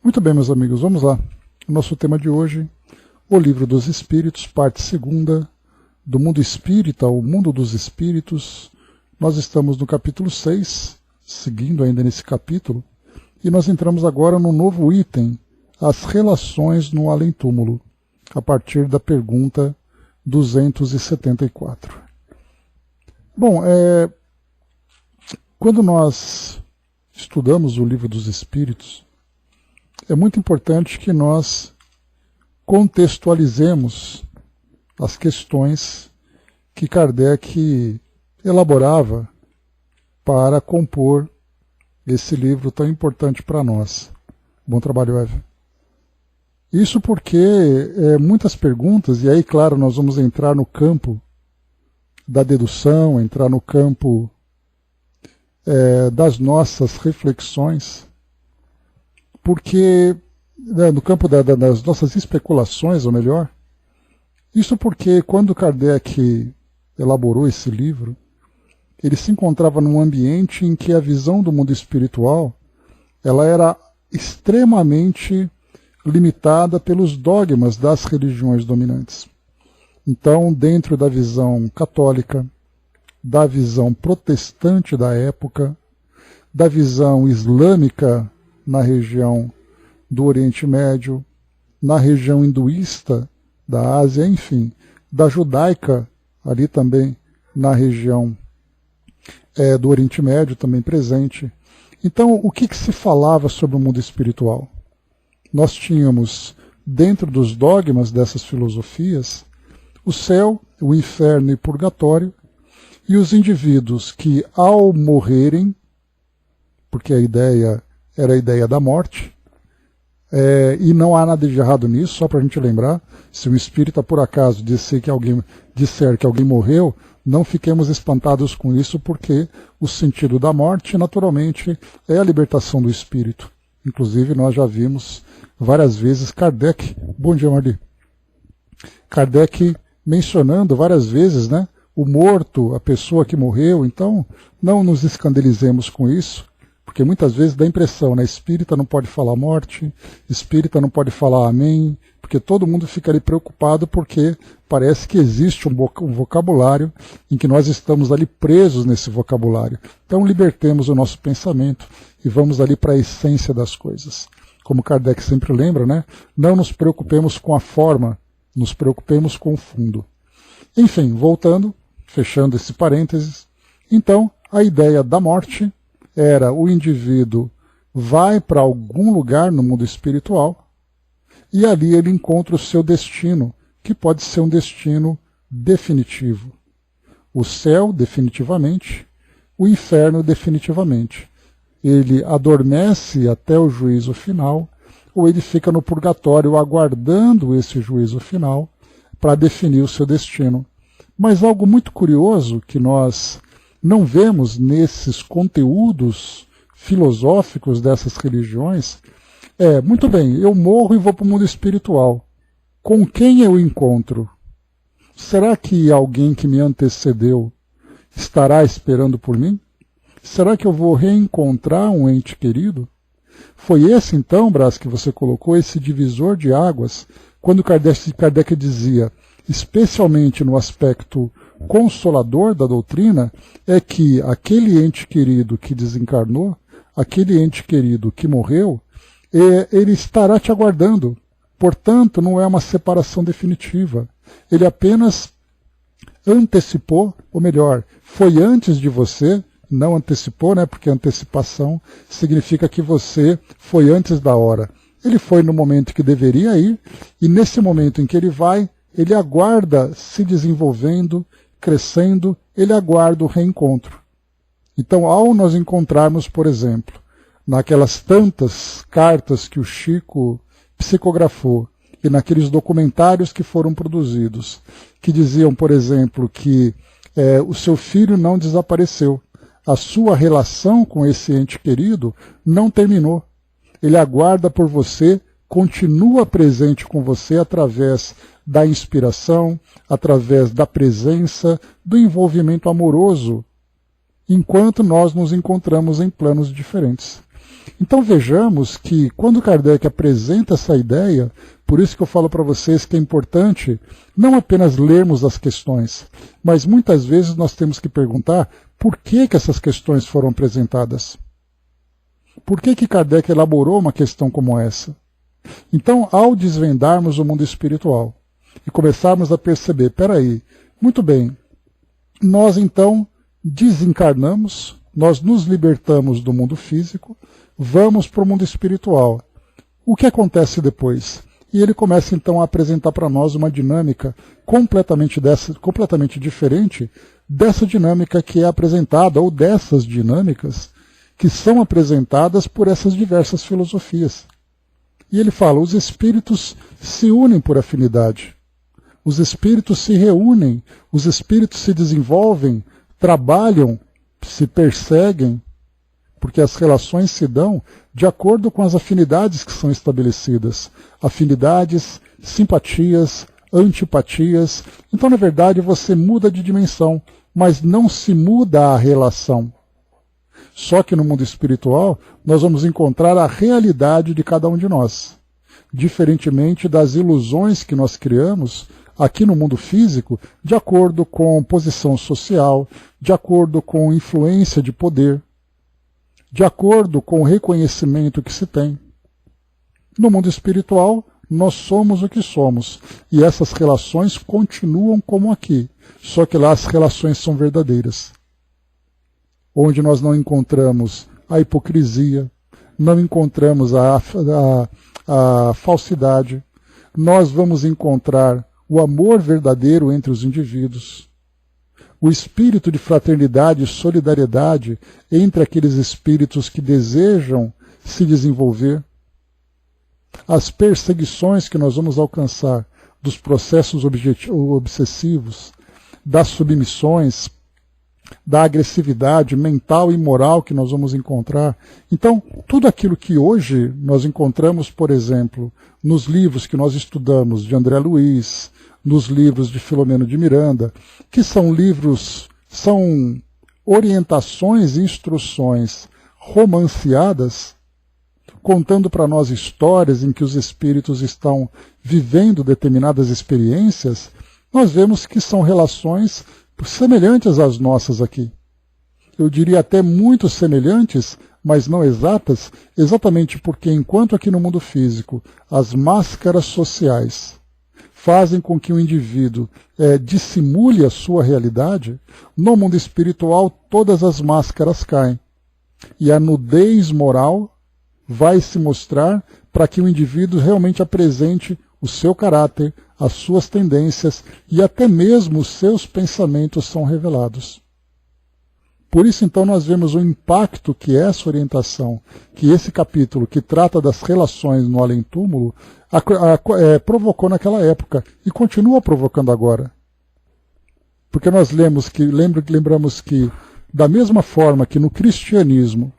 Muito bem, meus amigos, vamos lá. O nosso tema de hoje, o Livro dos Espíritos, parte 2, do Mundo Espírita, o Mundo dos Espíritos. Nós estamos no capítulo 6, seguindo ainda nesse capítulo, e nós entramos agora no novo item, as relações no além-túmulo, a partir da pergunta 274. Bom, quando nós estudamos o Livro dos Espíritos, é muito importante que nós contextualizemos as questões que Kardec elaborava para compor esse livro tão importante para nós. Bom trabalho, Eva. Isso porque muitas perguntas, e aí, claro, nós vamos entrar no campo da dedução, entrar no campo das nossas reflexões, porque, no campo das nossas especulações, ou melhor, isso porque quando Kardec elaborou esse livro, ele se encontrava num ambiente em que a visão do mundo espiritual ela era extremamente limitada pelos dogmas das religiões dominantes. Então, dentro da visão católica, da visão protestante da época, da visão islâmica na região do Oriente Médio, na região hinduísta da Ásia, enfim, da judaica ali também na região do Oriente Médio também presente. Então, o que se falava sobre o mundo espiritual? Nós tínhamos, dentro dos dogmas dessas filosofias, o céu, o inferno e o purgatório, e os indivíduos que, ao morrerem, porque a ideia era a ideia da morte, e não há nada de errado nisso, só para a gente lembrar, se um espírita por acaso disser que alguém morreu, não fiquemos espantados com isso, porque o sentido da morte, naturalmente, é a libertação do espírito. Inclusive, nós já vimos várias vezes Kardec, bom dia, Marli, Kardec mencionando várias vezes, né, o morto, a pessoa que morreu. Então, não nos escandalizemos com isso, porque muitas vezes dá a impressão, né, espírita não pode falar morte, espírita não pode falar amém, porque todo mundo fica ali preocupado, porque parece que existe um vocabulário em que nós estamos ali presos nesse vocabulário. Então, libertemos o nosso pensamento e vamos ali para a essência das coisas. Como Kardec sempre lembra, né, não nos preocupemos com a forma, nos preocupemos com o fundo. Enfim, voltando, fechando esse parênteses, então, a ideia da morte era o indivíduo vai para algum lugar no mundo espiritual e ali ele encontra o seu destino, que pode ser um destino definitivo. O céu, definitivamente, o inferno, definitivamente. Ele adormece até o juízo final, ou ele fica no purgatório aguardando esse juízo final para definir o seu destino. Mas algo muito curioso que nós não vemos nesses conteúdos filosóficos dessas religiões muito bem, eu morro e vou para o mundo espiritual. Com quem eu encontro? Será que alguém que me antecedeu estará esperando por mim? Será que eu vou reencontrar um ente querido? Foi esse então, Brás, que você colocou, esse divisor de águas, quando Kardec dizia, especialmente no aspecto consolador da doutrina, é que aquele ente querido que desencarnou, aquele ente querido que morreu, ele estará te aguardando. Portanto, não é uma separação definitiva. Ele apenas antecipou, ou melhor, foi antes de você, não antecipou, né? Porque antecipação significa que você foi antes da hora. Ele foi no momento que deveria ir, e nesse momento em que ele vai, ele aguarda se desenvolvendo, crescendo, ele aguarda o reencontro. Então, ao nós encontrarmos, por exemplo, naquelas tantas cartas que o Chico psicografou, e naqueles documentários que foram produzidos, que diziam, por exemplo, que o seu filho não desapareceu, a sua relação com esse ente querido não terminou. Ele aguarda por você, continua presente com você através da inspiração, através da presença, do envolvimento amoroso, enquanto nós nos encontramos em planos diferentes. Então vejamos que quando Kardec apresenta essa ideia, por isso que eu falo para vocês que é importante não apenas lermos as questões, mas muitas vezes nós temos que perguntar por que essas questões foram apresentadas. Por que Kardec elaborou uma questão como essa? Então, ao desvendarmos o mundo espiritual e começarmos a perceber, peraí, muito bem, nós então desencarnamos, nós nos libertamos do mundo físico, vamos para o mundo espiritual. O que acontece depois? E ele começa então a apresentar para nós uma dinâmica completamente diferente dessa dinâmica que é apresentada, ou dessas dinâmicas que são apresentadas por essas diversas filosofias. E ele fala, os espíritos se unem por afinidade, os espíritos se reúnem, os espíritos se desenvolvem, trabalham, se perseguem, porque as relações se dão de acordo com as afinidades que são estabelecidas. Afinidades, simpatias, antipatias. Então, na verdade, você muda de dimensão, mas não se muda a relação. Só que no mundo espiritual, nós vamos encontrar a realidade de cada um de nós. Diferentemente das ilusões que nós criamos aqui no mundo físico, de acordo com posição social, de acordo com influência de poder, de acordo com o reconhecimento que se tem. No mundo espiritual, nós somos o que somos, e essas relações continuam como aqui, só que lá as relações são verdadeiras. Onde nós não encontramos a hipocrisia, não encontramos a falsidade, nós vamos encontrar o amor verdadeiro entre os indivíduos, o espírito de fraternidade e solidariedade entre aqueles espíritos que desejam se desenvolver, as perseguições que nós vamos alcançar dos processos obsessivos, das submissões, da agressividade mental e moral que nós vamos encontrar. Então, tudo aquilo que hoje nós encontramos, por exemplo, nos livros que nós estudamos de André Luiz, nos livros de Filomeno de Miranda, que são livros, são orientações e instruções romanceadas, contando para nós histórias em que os espíritos estão vivendo determinadas experiências, nós vemos que são relações semelhantes às nossas aqui. Eu diria até muito semelhantes, mas não exatas, exatamente porque enquanto aqui no mundo físico as máscaras sociais fazem com que o indivíduo dissimule a sua realidade, no mundo espiritual todas as máscaras caem. E a nudez moral vai se mostrar para que o indivíduo realmente apresente o seu caráter, as suas tendências e até mesmo os seus pensamentos são revelados. Por isso, então, nós vemos o impacto que essa orientação, que esse capítulo que trata das relações no além-túmulo, provocou naquela época e continua provocando agora. Porque nós lembramos que, da mesma forma que no cristianismo,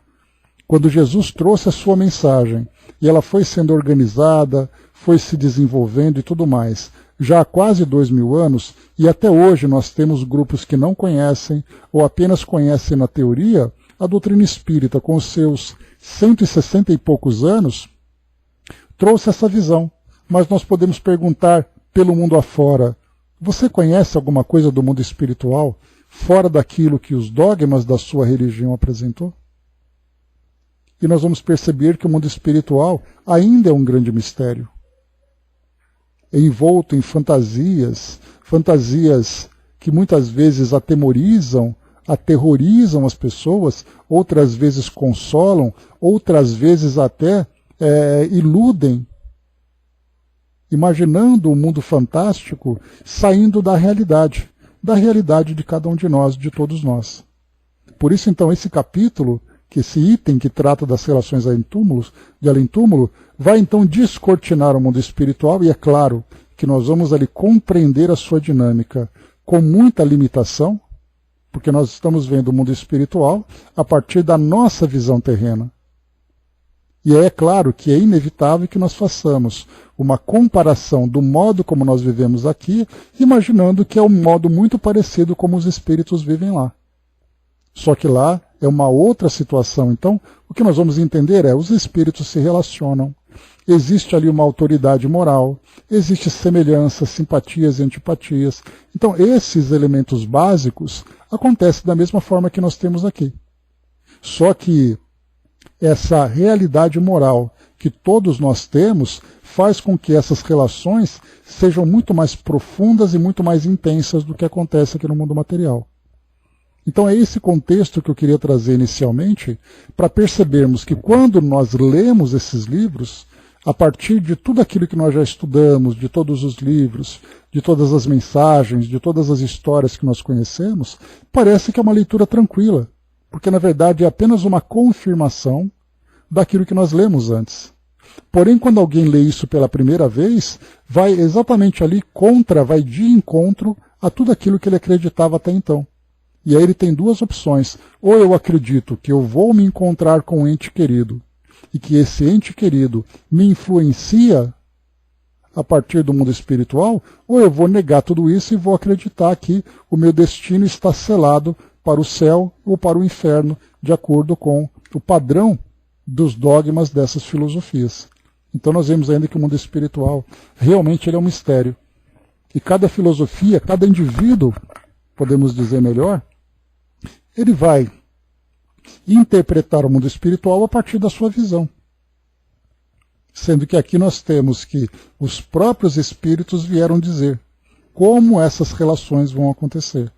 quando Jesus trouxe a sua mensagem e ela foi sendo organizada, foi se desenvolvendo e tudo mais, já há quase 2000 anos, e até hoje nós temos grupos que não conhecem ou apenas conhecem na teoria a doutrina espírita com os seus 160 e poucos anos, trouxe essa visão. Mas nós podemos perguntar pelo mundo afora, você conhece alguma coisa do mundo espiritual fora daquilo que os dogmas da sua religião apresentou? E nós vamos perceber que o mundo espiritual ainda é um grande mistério. Envolto em fantasias que muitas vezes aterrorizam as pessoas, outras vezes consolam, outras vezes até iludem, imaginando um mundo fantástico saindo da realidade de cada um de nós, de todos nós. Por isso, então, esse capítulo, que esse item que trata das relações de além-túmulo, vai então descortinar o mundo espiritual, e é claro que nós vamos ali compreender a sua dinâmica com muita limitação, porque nós estamos vendo o mundo espiritual a partir da nossa visão terrena. E é claro que é inevitável que nós façamos uma comparação do modo como nós vivemos aqui, imaginando que é um modo muito parecido como os espíritos vivem lá. Só que lá é uma outra situação. Então, o que nós vamos entender é, os espíritos se relacionam, existe ali uma autoridade moral, existe semelhanças, simpatias e antipatias. Então, esses elementos básicos acontecem da mesma forma que nós temos aqui. Só que essa realidade moral que todos nós temos faz com que essas relações sejam muito mais profundas e muito mais intensas do que acontece aqui no mundo material. Então é esse contexto que eu queria trazer inicialmente, para percebermos que quando nós lemos esses livros, a partir de tudo aquilo que nós já estudamos, de todos os livros, de todas as mensagens, de todas as histórias que nós conhecemos, parece que é uma leitura tranquila, porque na verdade é apenas uma confirmação daquilo que nós lemos antes. Porém, quando alguém lê isso pela primeira vez, vai exatamente ali vai de encontro a tudo aquilo que ele acreditava até então. E aí ele tem duas opções. Ou eu acredito que eu vou me encontrar com um ente querido, e que esse ente querido me influencia a partir do mundo espiritual, ou eu vou negar tudo isso e vou acreditar que o meu destino está selado para o céu ou para o inferno, de acordo com o padrão dos dogmas dessas filosofias. Então nós vemos ainda que o mundo espiritual realmente ele é um mistério. E cada filosofia, cada indivíduo, podemos dizer melhor, ele vai interpretar o mundo espiritual a partir da sua visão. Sendo que aqui nós temos que os próprios espíritos vieram dizer como essas relações vão acontecer.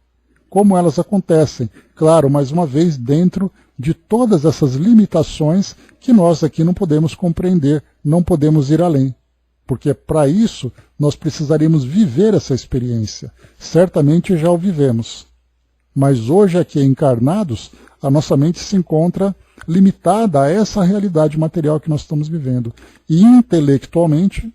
Como elas acontecem. Claro, mais uma vez, dentro de todas essas limitações que nós aqui não podemos compreender, não podemos ir além. Porque para isso nós precisaríamos viver essa experiência. Certamente já o vivemos. Mas hoje aqui encarnados, a nossa mente se encontra limitada a essa realidade material que nós estamos vivendo. E intelectualmente,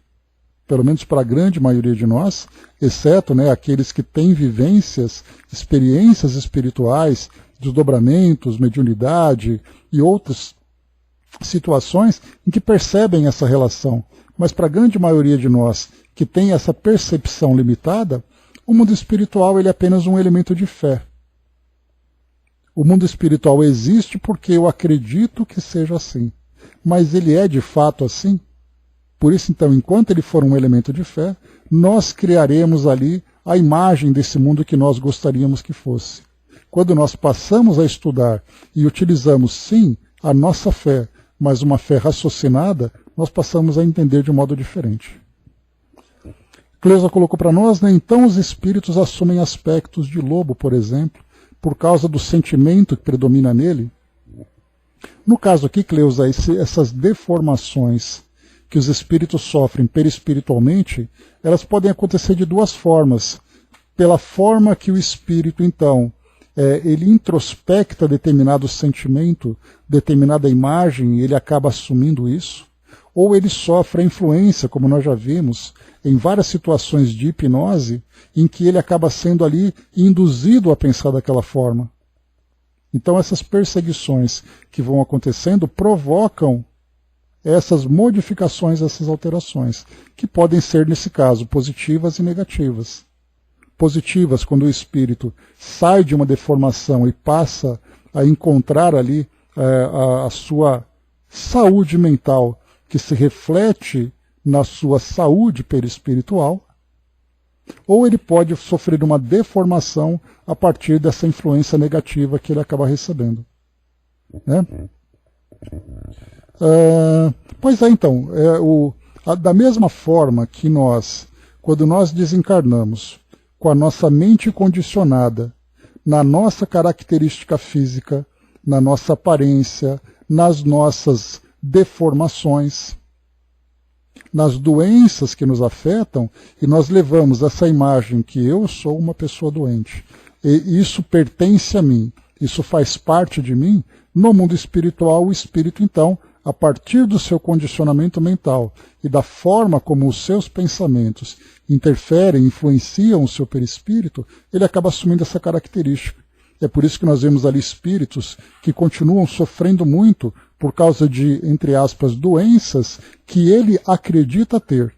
pelo menos para a grande maioria de nós, exceto aqueles que têm vivências, experiências espirituais, desdobramentos, mediunidade e outras situações em que percebem essa relação. Mas para a grande maioria de nós que tem essa percepção limitada, o mundo espiritual ele é apenas um elemento de fé. O mundo espiritual existe porque eu acredito que seja assim. Mas ele é de fato assim? Por isso, então, enquanto ele for um elemento de fé, nós criaremos ali a imagem desse mundo que nós gostaríamos que fosse. Quando nós passamos a estudar e utilizamos, sim, a nossa fé, mas uma fé raciocinada, nós passamos a entender de um modo diferente. Cleusa colocou para nós, então os espíritos assumem aspectos de lobo, por exemplo, por causa do sentimento que predomina nele. No caso aqui, Cleusa, essas deformações que os espíritos sofrem perispiritualmente, elas podem acontecer de duas formas. Pela forma que o espírito, então, ele introspecta determinado sentimento, determinada imagem, e ele acaba assumindo isso, ou ele sofre a influência, como nós já vimos, em várias situações de hipnose, em que ele acaba sendo ali induzido a pensar daquela forma. Então essas perseguições que vão acontecendo provocam essas modificações, essas alterações, que podem ser, nesse caso, positivas e negativas. Positivas, quando o espírito sai de uma deformação e passa a encontrar ali a sua saúde mental, que se reflete na sua saúde perispiritual, ou ele pode sofrer uma deformação a partir dessa influência negativa que ele acaba recebendo. Né? Pois é, então, da mesma forma que nós, quando nós desencarnamos com a nossa mente condicionada na nossa característica física, na nossa aparência, nas nossas deformações, nas doenças que nos afetam, e nós levamos essa imagem que eu sou uma pessoa doente, e isso pertence a mim, isso faz parte de mim. No mundo espiritual, o espírito, então, a partir do seu condicionamento mental e da forma como os seus pensamentos interferem, influenciam o seu perispírito, ele acaba assumindo essa característica. É por isso que nós vemos ali espíritos que continuam sofrendo muito por causa de, entre aspas, doenças que ele acredita ter.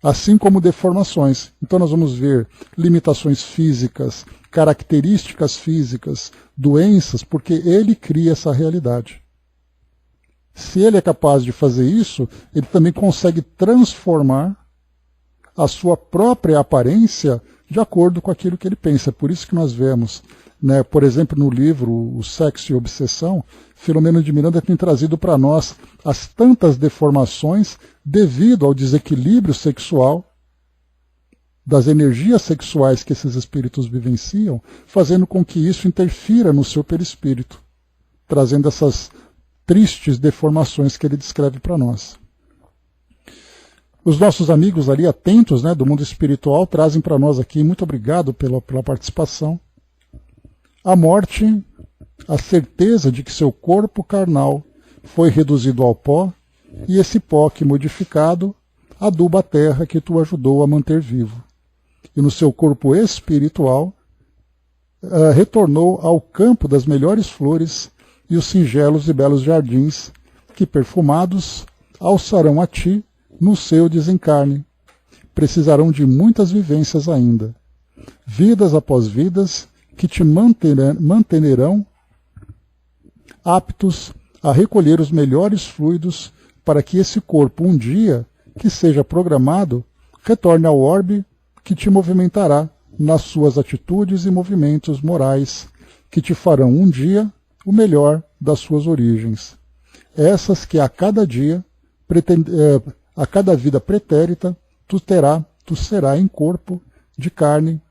assim como deformações. Então nós vamos ver limitações físicas, características físicas, doenças, porque ele cria essa realidade. Se ele é capaz de fazer isso, ele também consegue transformar a sua própria aparência de acordo com aquilo que ele pensa. Por isso que nós vemos, né, por exemplo, no livro O Sexo e Obsessão, Filomeno de Miranda tem trazido para nós as tantas deformações devido ao desequilíbrio sexual, das energias sexuais que esses espíritos vivenciam, fazendo com que isso interfira no seu perispírito, trazendo essas tristes deformações que ele descreve para nós. Os nossos amigos ali atentos, né, do mundo espiritual trazem para nós aqui, muito obrigado pela participação, a morte, a certeza de que seu corpo carnal foi reduzido ao pó e esse pó que modificado aduba a terra que tu ajudou a manter vivo. E no seu corpo espiritual retornou ao campo das melhores flores e os singelos e belos jardins que, perfumados, alçarão a ti no seu desencarne. Precisarão de muitas vivências ainda, vidas após vidas, que te manterão aptos a recolher os melhores fluidos para que esse corpo um dia, que seja programado, retorne ao orbe que te movimentará nas suas atitudes e movimentos morais, que te farão um dia o melhor das suas origens. Essas que a cada dia, a cada vida pretérita, tu será em corpo de carne,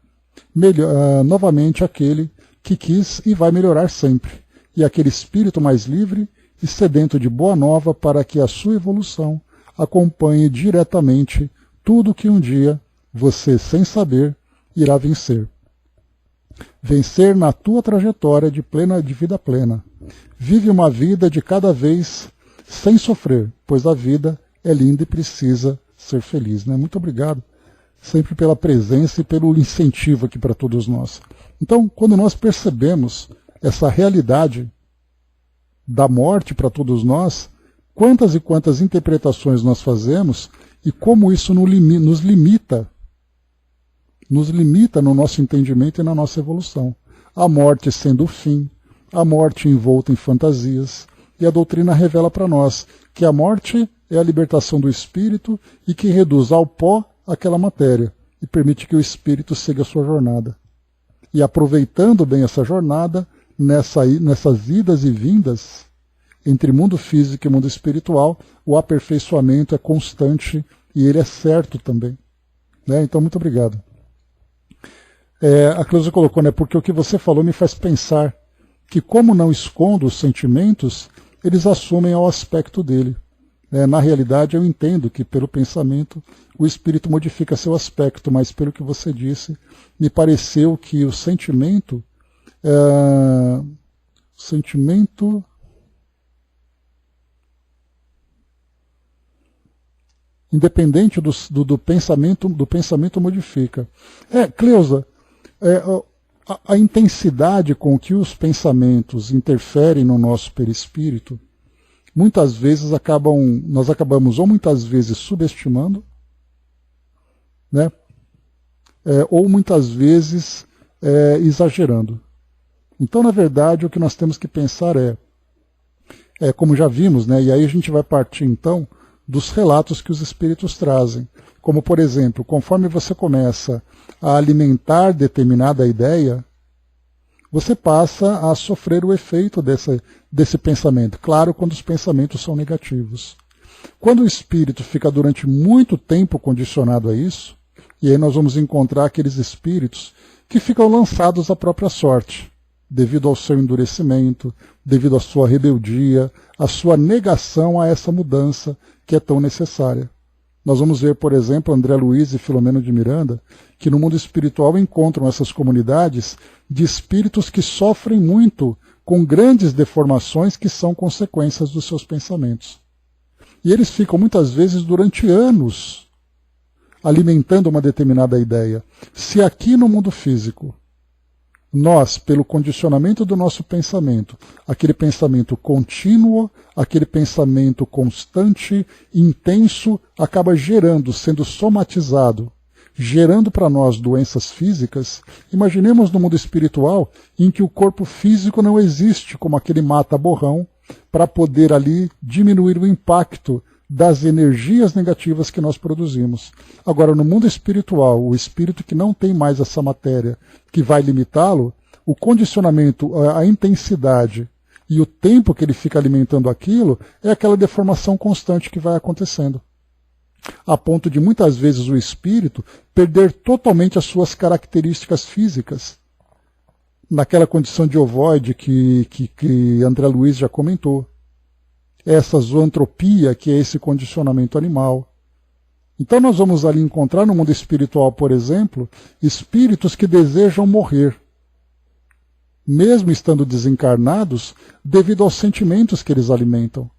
novamente aquele que quis e vai melhorar sempre, e aquele espírito mais livre e sedento de boa nova para que a sua evolução acompanhe diretamente tudo que um dia você, sem saber, irá vencer. Vencer na tua trajetória de vida plena. Vive uma vida de cada vez sem sofrer, pois a vida é linda e precisa ser feliz. Né? Muito obrigado sempre pela presença e pelo incentivo aqui para todos nós. Então, quando nós percebemos essa realidade da morte para todos nós, quantas e quantas interpretações nós fazemos e como isso nos limita no nosso entendimento e na nossa evolução. A morte sendo o fim, a morte envolta em fantasias, e a doutrina revela para nós que a morte é a libertação do espírito e que reduz ao pó aquela matéria e permite que o espírito siga a sua jornada. E aproveitando bem essa jornada, nessas idas e vindas entre mundo físico e mundo espiritual, o aperfeiçoamento é constante e ele é certo também. Né? Então, muito obrigado. A Cleusa colocou, né, porque o que você falou me faz pensar que, como não escondo os sentimentos, eles assumem ao aspecto dele. Na realidade, eu entendo que, pelo pensamento, o espírito modifica seu aspecto, mas, pelo que você disse, me pareceu que o sentimento independente do pensamento modifica. Cleusa, a intensidade com que os pensamentos interferem no nosso perispírito, muitas vezes nós acabamos ou muitas vezes subestimando, né? Ou muitas vezes exagerando. Então, na verdade, o que nós temos que pensar como já vimos, né? E aí a gente vai partir então dos relatos que os espíritos trazem. Como, por exemplo, conforme você começa a alimentar determinada ideia, você passa a sofrer o efeito desse pensamento. Claro, quando os pensamentos são negativos. Quando o espírito fica durante muito tempo condicionado a isso, e aí nós vamos encontrar aqueles espíritos que ficam lançados à própria sorte, devido ao seu endurecimento, devido à sua rebeldia, à sua negação a essa mudança que é tão necessária. Nós vamos ver, por exemplo, André Luiz e Filomeno de Miranda, que no mundo espiritual encontram essas comunidades de espíritos que sofrem muito com grandes deformações que são consequências dos seus pensamentos. E eles ficam muitas vezes durante anos alimentando uma determinada ideia. Se aqui no mundo físico Nós, pelo condicionamento do nosso pensamento, aquele pensamento contínuo, aquele pensamento constante, intenso, acaba gerando, sendo somatizado, gerando para nós doenças físicas. Imaginemos no mundo espiritual em que o corpo físico não existe como aquele mata-borrão para poder ali diminuir o impacto das energias negativas que nós produzimos. Agora, no mundo espiritual, o espírito que não tem mais essa matéria que vai limitá-lo, o condicionamento, a intensidade e o tempo que ele fica alimentando aquilo é aquela deformação constante que vai acontecendo. A ponto de muitas vezes o espírito perder totalmente as suas características físicas. Naquela condição de ovoide que André Luiz já comentou. Essa zoantropia, que é esse condicionamento animal. Então nós vamos ali encontrar no mundo espiritual, por exemplo, espíritos que desejam morrer, mesmo estando desencarnados, devido aos sentimentos que eles alimentam.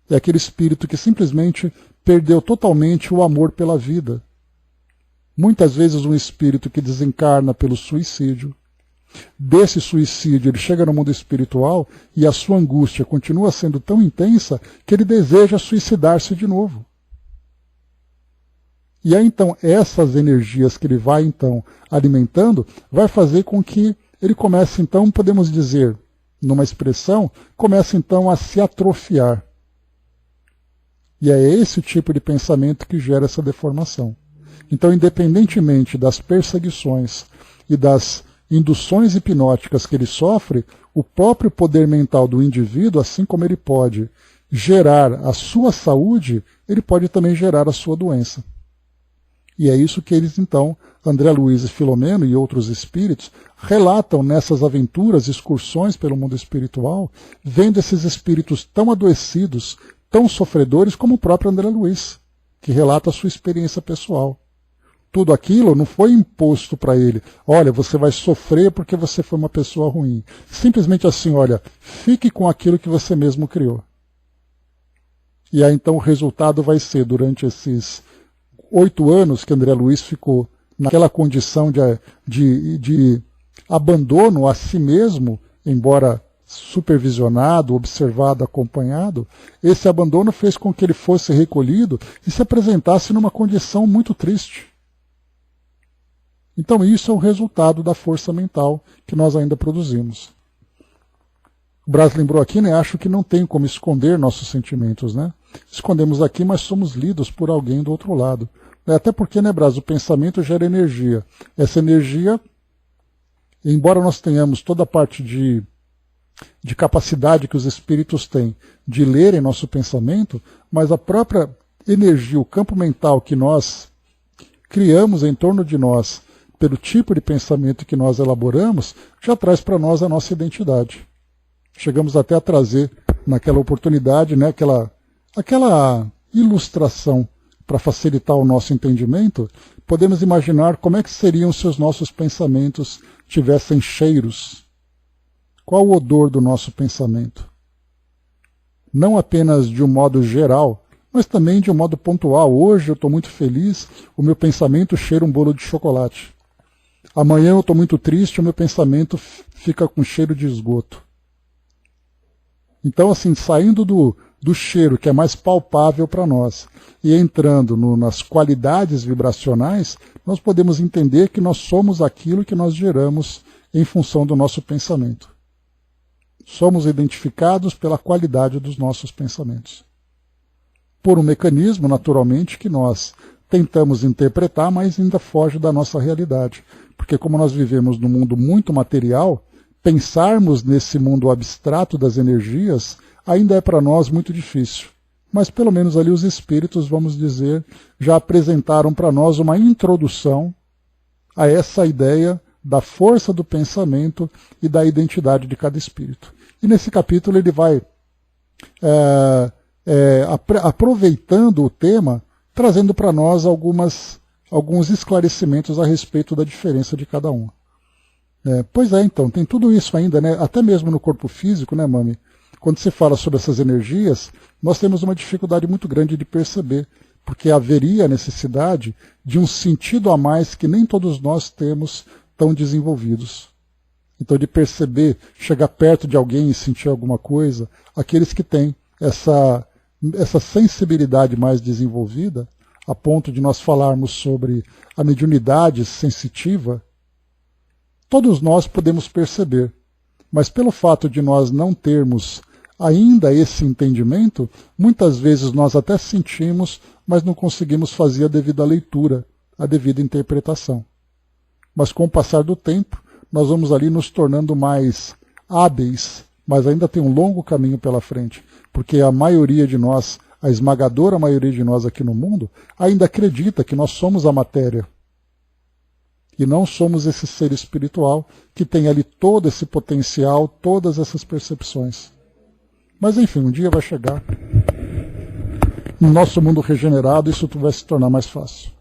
É aquele espírito que simplesmente perdeu totalmente o amor pela vida. Muitas vezes um espírito que desencarna pelo suicídio. Desse suicídio ele chega no mundo espiritual e a sua angústia continua sendo tão intensa que ele deseja suicidar-se de novo. E aí então essas energias que ele vai então alimentando vai fazer com que ele comece então, podemos dizer, numa expressão, comece então a se atrofiar. E é esse o tipo de pensamento que gera essa deformação. Então, independentemente das perseguições e das induções hipnóticas que ele sofre, o próprio poder mental do indivíduo, assim como ele pode gerar a sua saúde, ele pode também gerar a sua doença. E é isso que eles, então, André Luiz e Filomeno e outros espíritos, relatam nessas aventuras, excursões pelo mundo espiritual, vendo esses espíritos tão adoecidos, tão sofredores como o próprio André Luiz, que relata a sua experiência pessoal. Tudo aquilo não foi imposto para ele. Olha, você vai sofrer porque você foi uma pessoa ruim. Simplesmente assim, olha, fique com aquilo que você mesmo criou. E aí então o resultado vai ser, durante esses 8 anos que André Luiz ficou naquela condição de abandono a si mesmo, embora supervisionado, observado, acompanhado, esse abandono fez com que ele fosse recolhido e se apresentasse numa condição muito triste. Então isso é o resultado da força mental que nós ainda produzimos. O Braz lembrou aqui, né? Acho que não tem como esconder nossos sentimentos, né? Escondemos aqui, mas somos lidos por alguém do outro lado. Até porque, né, Braz, o pensamento gera energia. Essa energia, embora nós tenhamos toda a parte de capacidade que os espíritos têm de lerem nosso pensamento, mas a própria energia, o campo mental que nós criamos em torno de nós, pelo tipo de pensamento que nós elaboramos, já traz para nós a nossa identidade. Chegamos até a trazer, naquela oportunidade, né, aquela ilustração para facilitar o nosso entendimento. Podemos imaginar como é que seriam se os nossos pensamentos tivessem cheiros. Qual o odor do nosso pensamento? Não apenas de um modo geral, mas também de um modo pontual. Hoje eu estou muito feliz, o meu pensamento cheira um bolo de chocolate. Amanhã eu estou muito triste, o meu pensamento fica com cheiro de esgoto. Então, assim, saindo do cheiro, que é mais palpável para nós, e entrando nas qualidades vibracionais, nós podemos entender que nós somos aquilo que nós geramos em função do nosso pensamento. Somos identificados pela qualidade dos nossos pensamentos. Por um mecanismo, naturalmente, que nós tentamos interpretar, mas ainda foge da nossa realidade. Porque como nós vivemos num mundo muito material, pensarmos nesse mundo abstrato das energias ainda é para nós muito difícil. Mas pelo menos ali os espíritos, vamos dizer, já apresentaram para nós uma introdução a essa ideia da força do pensamento e da identidade de cada espírito. E nesse capítulo ele vai aproveitando o tema, trazendo para nós alguns esclarecimentos a respeito da diferença de cada um. Pois é, então, tem tudo isso ainda, né? Até mesmo no corpo físico, né, Mami? Quando se fala sobre essas energias, nós temos uma dificuldade muito grande de perceber, porque haveria a necessidade de um sentido a mais que nem todos nós temos tão desenvolvidos. Então, de perceber, chegar perto de alguém e sentir alguma coisa, aqueles que têm essa sensibilidade mais desenvolvida, a ponto de nós falarmos sobre a mediunidade sensitiva, todos nós podemos perceber. Mas pelo fato de nós não termos ainda esse entendimento, muitas vezes nós até sentimos, mas não conseguimos fazer a devida leitura, a devida interpretação. Mas com o passar do tempo, nós vamos ali nos tornando mais hábeis, mas ainda tem um longo caminho pela frente, porque a maioria de nós, a esmagadora maioria de nós aqui no mundo, ainda acredita que nós somos a matéria. E não somos esse ser espiritual que tem ali todo esse potencial, todas essas percepções. Mas enfim, um dia vai chegar. No nosso mundo regenerado, isso tudo vai se tornar mais fácil.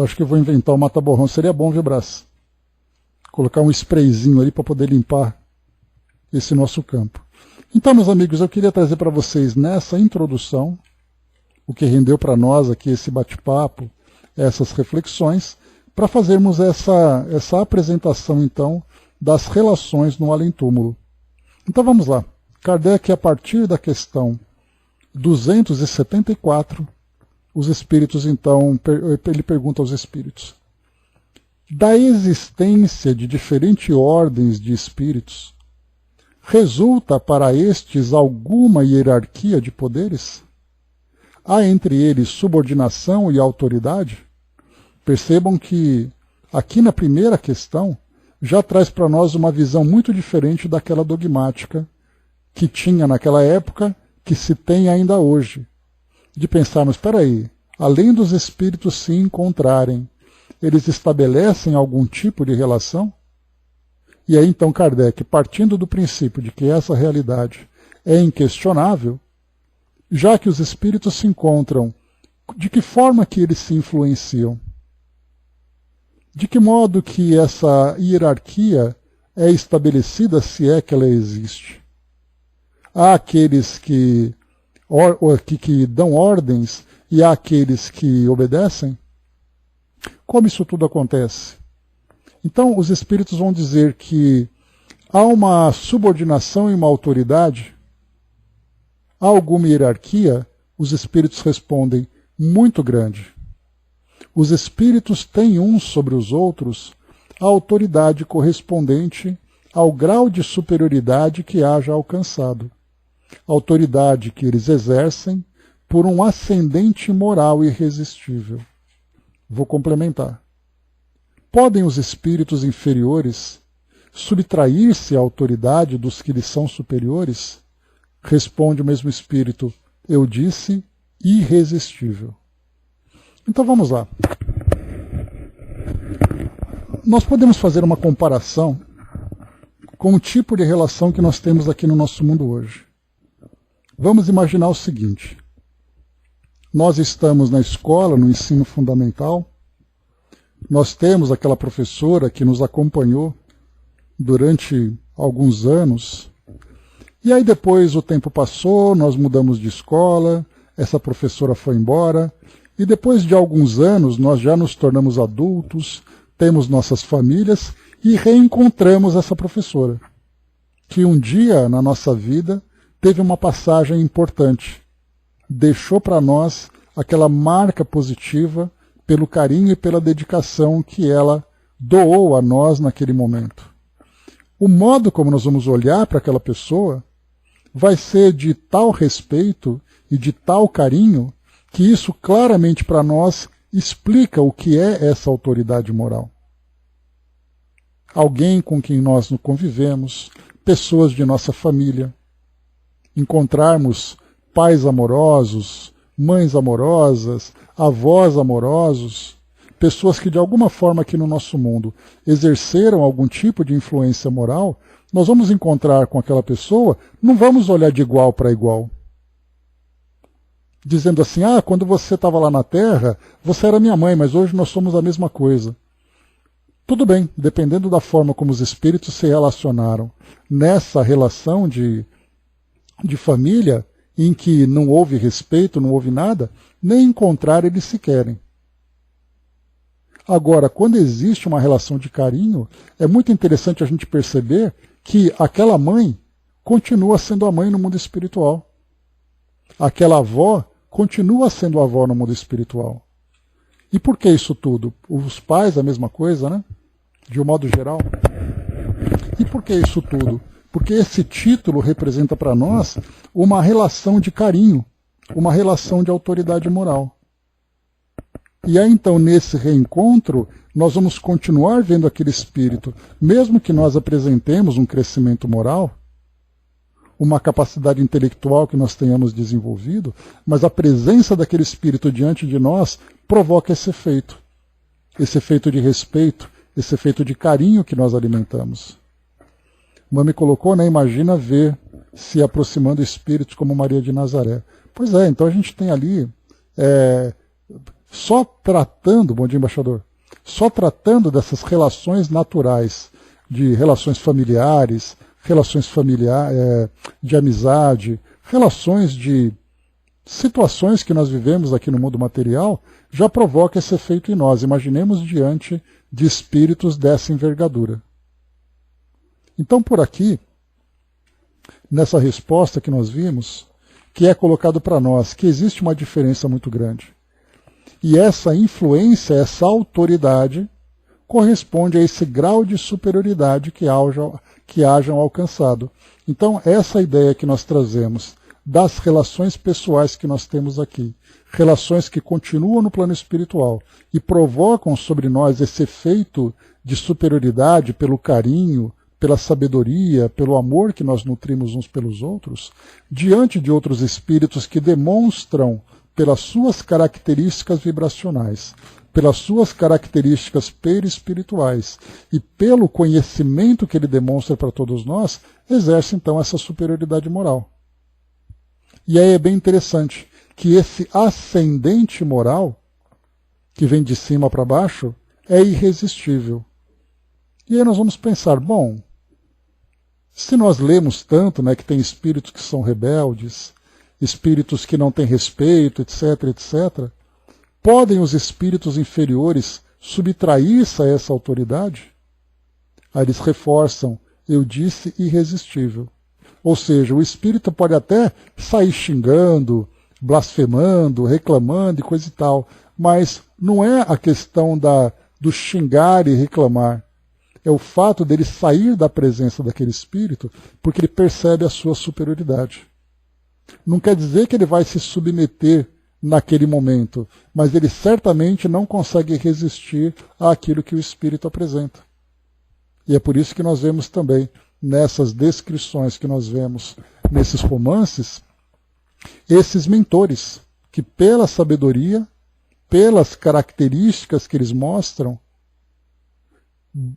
Acho que eu vou inventar um mata-borrão. Seria bom, viu, Brás? Colocar um sprayzinho ali para poder limpar esse nosso campo. Então, meus amigos, eu queria trazer para vocês nessa introdução o que rendeu para nós aqui esse bate-papo, essas reflexões, para fazermos essa apresentação, então, das relações no além-túmulo. Então, vamos lá. Kardec, a partir da questão 274, os espíritos, então, ele pergunta aos espíritos: da existência de diferentes ordens de espíritos, resulta para estes alguma hierarquia de poderes? Há entre eles subordinação e autoridade? Percebam que aqui na primeira questão já traz para nós uma visão muito diferente daquela dogmática que tinha naquela época, que se tem ainda hoje. De pensarmos, espera aí, além dos espíritos se encontrarem, eles estabelecem algum tipo de relação? E aí então Kardec, partindo do princípio de que essa realidade é inquestionável, já que os espíritos se encontram, de que forma que eles se influenciam? De que modo que essa hierarquia é estabelecida, se é que ela existe? Há aqueles que dão ordens e há aqueles que obedecem? Como isso tudo acontece? Então, os espíritos vão dizer que há uma subordinação e uma autoridade? Há alguma hierarquia? Os espíritos respondem, muito grande. Os espíritos têm uns sobre os outros a autoridade correspondente ao grau de superioridade que haja alcançado. Autoridade que eles exercem por um ascendente moral irresistível. Vou complementar. Podem os espíritos inferiores subtrair-se à autoridade dos que lhes são superiores? Responde o mesmo espírito, eu disse, irresistível. Então vamos lá. Nós podemos fazer uma comparação com o tipo de relação que nós temos aqui no nosso mundo hoje. Vamos imaginar o seguinte. Nós estamos na escola, no ensino fundamental. Nós temos aquela professora que nos acompanhou durante alguns anos. E aí depois o tempo passou, nós mudamos de escola, essa professora foi embora. E depois de alguns anos nós já nos tornamos adultos, temos nossas famílias e reencontramos essa professora, que um dia na nossa vida teve uma passagem importante, deixou para nós aquela marca positiva pelo carinho e pela dedicação que ela doou a nós naquele momento. O modo como nós vamos olhar para aquela pessoa vai ser de tal respeito e de tal carinho que isso claramente para nós explica o que é essa autoridade moral. Alguém com quem nós nos convivemos, pessoas de nossa família, encontrarmos pais amorosos, mães amorosas, avós amorosos, pessoas que de alguma forma aqui no nosso mundo exerceram algum tipo de influência moral, nós vamos encontrar com aquela pessoa, não vamos olhar de igual para igual. Dizendo assim, quando você estava lá na Terra, você era minha mãe, mas hoje nós somos a mesma coisa. Tudo bem, dependendo da forma como os espíritos se relacionaram nessa relação de família, em que não houve respeito, não houve nada, nem encontrar eles se querem. Agora, quando existe uma relação de carinho, é muito interessante a gente perceber que aquela mãe continua sendo a mãe no mundo espiritual. Aquela avó continua sendo a avó no mundo espiritual. E por que isso tudo? Os pais, a mesma coisa, né? De um modo geral. E por que isso tudo? Porque esse título representa para nós uma relação de carinho, uma relação de autoridade moral. E aí então, nesse reencontro, nós vamos continuar vendo aquele espírito, mesmo que nós apresentemos um crescimento moral, uma capacidade intelectual que nós tenhamos desenvolvido, mas a presença daquele espírito diante de nós provoca esse efeito de respeito, esse efeito de carinho que nós alimentamos. Uma me colocou, né, imagina ver se aproximando espíritos como Maria de Nazaré. Pois é, então a gente tem ali, só tratando, bom dia embaixador, só tratando dessas relações naturais, de relações familiares, de amizade, relações de situações que nós vivemos aqui no mundo material, já provoca esse efeito em nós. Imaginemos diante de espíritos dessa envergadura. Então, por aqui, nessa resposta que nós vimos, que é colocado para nós que existe uma diferença muito grande. E essa influência, essa autoridade, corresponde a esse grau de superioridade que hajam alcançado. Então, essa ideia que nós trazemos das relações pessoais que nós temos aqui, relações que continuam no plano espiritual e provocam sobre nós esse efeito de superioridade pelo carinho, pela sabedoria, pelo amor que nós nutrimos uns pelos outros, diante de outros espíritos que demonstram pelas suas características vibracionais, pelas suas características perispirituais e pelo conhecimento que ele demonstra para todos nós, exerce então essa superioridade moral. E aí é bem interessante que esse ascendente moral, que vem de cima para baixo, é irresistível. E aí nós vamos pensar, bom, se nós lemos tanto, né, que tem espíritos que são rebeldes, espíritos que não têm respeito, etc., etc., podem os espíritos inferiores subtrair-se a essa autoridade? Aí eles reforçam, eu disse irresistível. Ou seja, o espírito pode até sair xingando, blasfemando, reclamando e coisa e tal, mas não é a questão do xingar e reclamar. É o fato dele sair da presença daquele espírito porque ele percebe a sua superioridade. Não quer dizer que ele vai se submeter naquele momento, mas ele certamente não consegue resistir àquilo que o espírito apresenta. E é por isso que nós vemos também, nessas descrições que nós vemos nesses romances, esses mentores, que pela sabedoria, pelas características que eles mostram,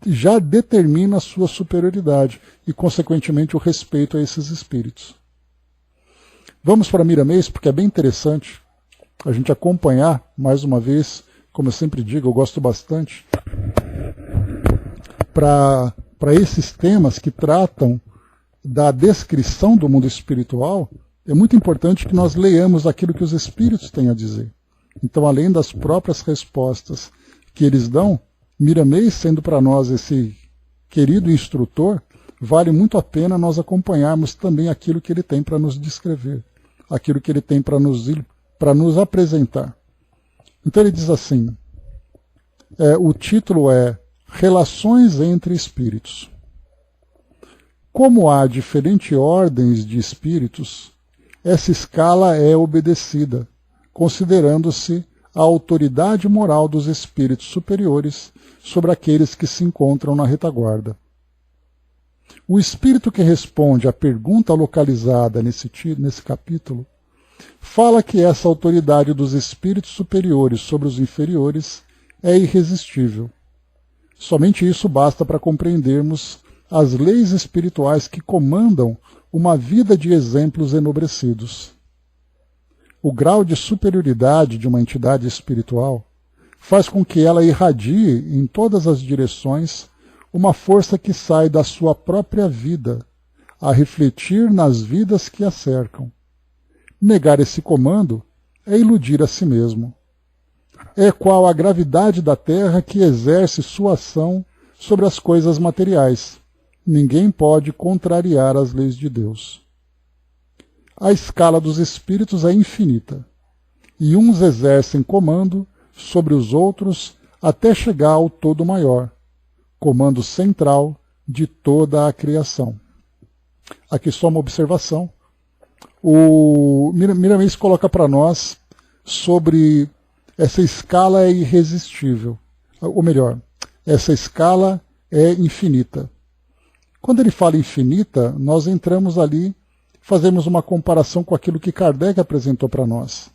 já determina a sua superioridade e, consequentemente, o respeito a esses espíritos. Vamos para Miramês, porque é bem interessante a gente acompanhar, mais uma vez, como eu sempre digo, eu gosto bastante, para esses temas que tratam da descrição do mundo espiritual, é muito importante que nós leiamos aquilo que os espíritos têm a dizer. Então, além das próprias respostas que eles dão, Miramês, sendo para nós esse querido instrutor, vale muito a pena nós acompanharmos também aquilo que ele tem para nos descrever, aquilo que ele tem para nos apresentar. Então ele diz assim, o título é Relações entre Espíritos. Como há diferentes ordens de espíritos, essa escala é obedecida, considerando-se a autoridade moral dos espíritos superiores sobre aqueles que se encontram na retaguarda. O espírito que responde à pergunta localizada nesse capítulo fala que essa autoridade dos espíritos superiores sobre os inferiores é irresistível. Somente isso basta para compreendermos as leis espirituais que comandam uma vida de exemplos enobrecidos. O grau de superioridade de uma entidade espiritual faz com que ela irradie em todas as direções uma força que sai da sua própria vida, a refletir nas vidas que a cercam. Negar esse comando é iludir a si mesmo. é qual a gravidade da Terra que exerce sua ação sobre as coisas materiais. Ninguém pode contrariar as leis de Deus. A escala dos espíritos é infinita, e uns exercem comando sobre os outros até chegar ao todo maior, comando central de toda a criação. Aqui só uma observação. O Miramês coloca para nós sobre essa escala é irresistível, ou melhor, essa escala é infinita. Quando ele fala infinita, nós entramos ali, fazemos uma comparação com aquilo que Kardec apresentou para nós.